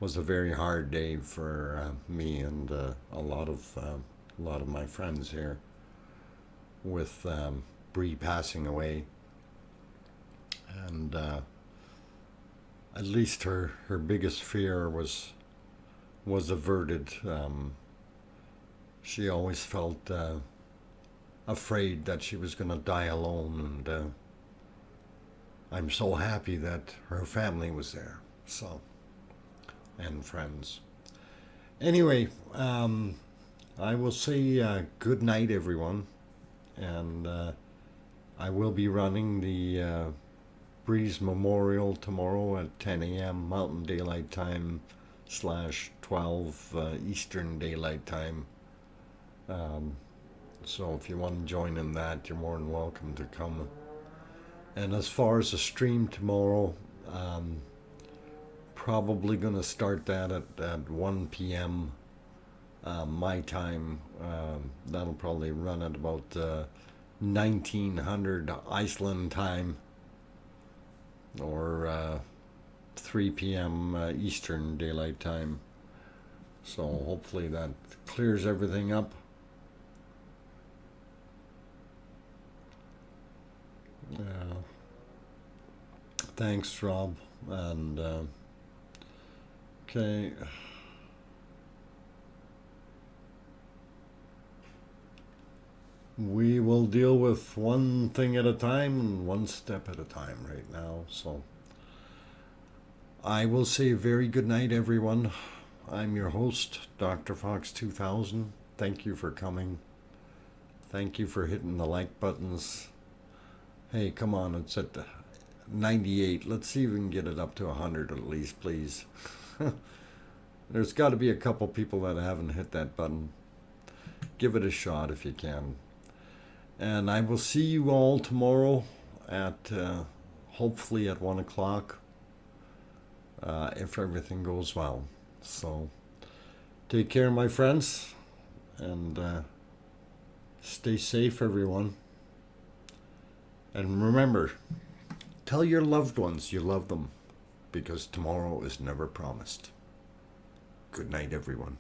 Speaker 1: a very hard day for me and a lot of my friends here, with Bree passing away, and at least her biggest fear was averted. She always felt afraid that she was going to die alone, and I'm so happy that her family was there, so, and friends. Anyway, I will say good night, everyone. And I will be running the Breeze Memorial tomorrow at 10 a.m. Mountain Daylight Time /12 Eastern Daylight Time. So if you want to join in that, you're more than welcome to come. And as far as the stream tomorrow, probably going to start that at 1 p.m. My time. That'll probably run at about 1900 Iceland time, or 3 p.m. Eastern Daylight Time. So hopefully that clears everything up. Thanks, Rob. And okay. We will deal with one thing at a time and one step at a time right now. So I will say a very good night, everyone. I'm your host, DrFox2000. Thank you for coming. Thank you for hitting the like buttons. Hey, come on, it's at 98. Let's see if we can get it up to 100 at least, please. There's got to be a couple people that haven't hit that button. Give it a shot if you can. And I will see you all tomorrow at hopefully at 1 o'clock, if everything goes well. So take care, my friends, and stay safe, everyone. And remember, tell your loved ones you love them, because tomorrow is never promised. Good night, everyone.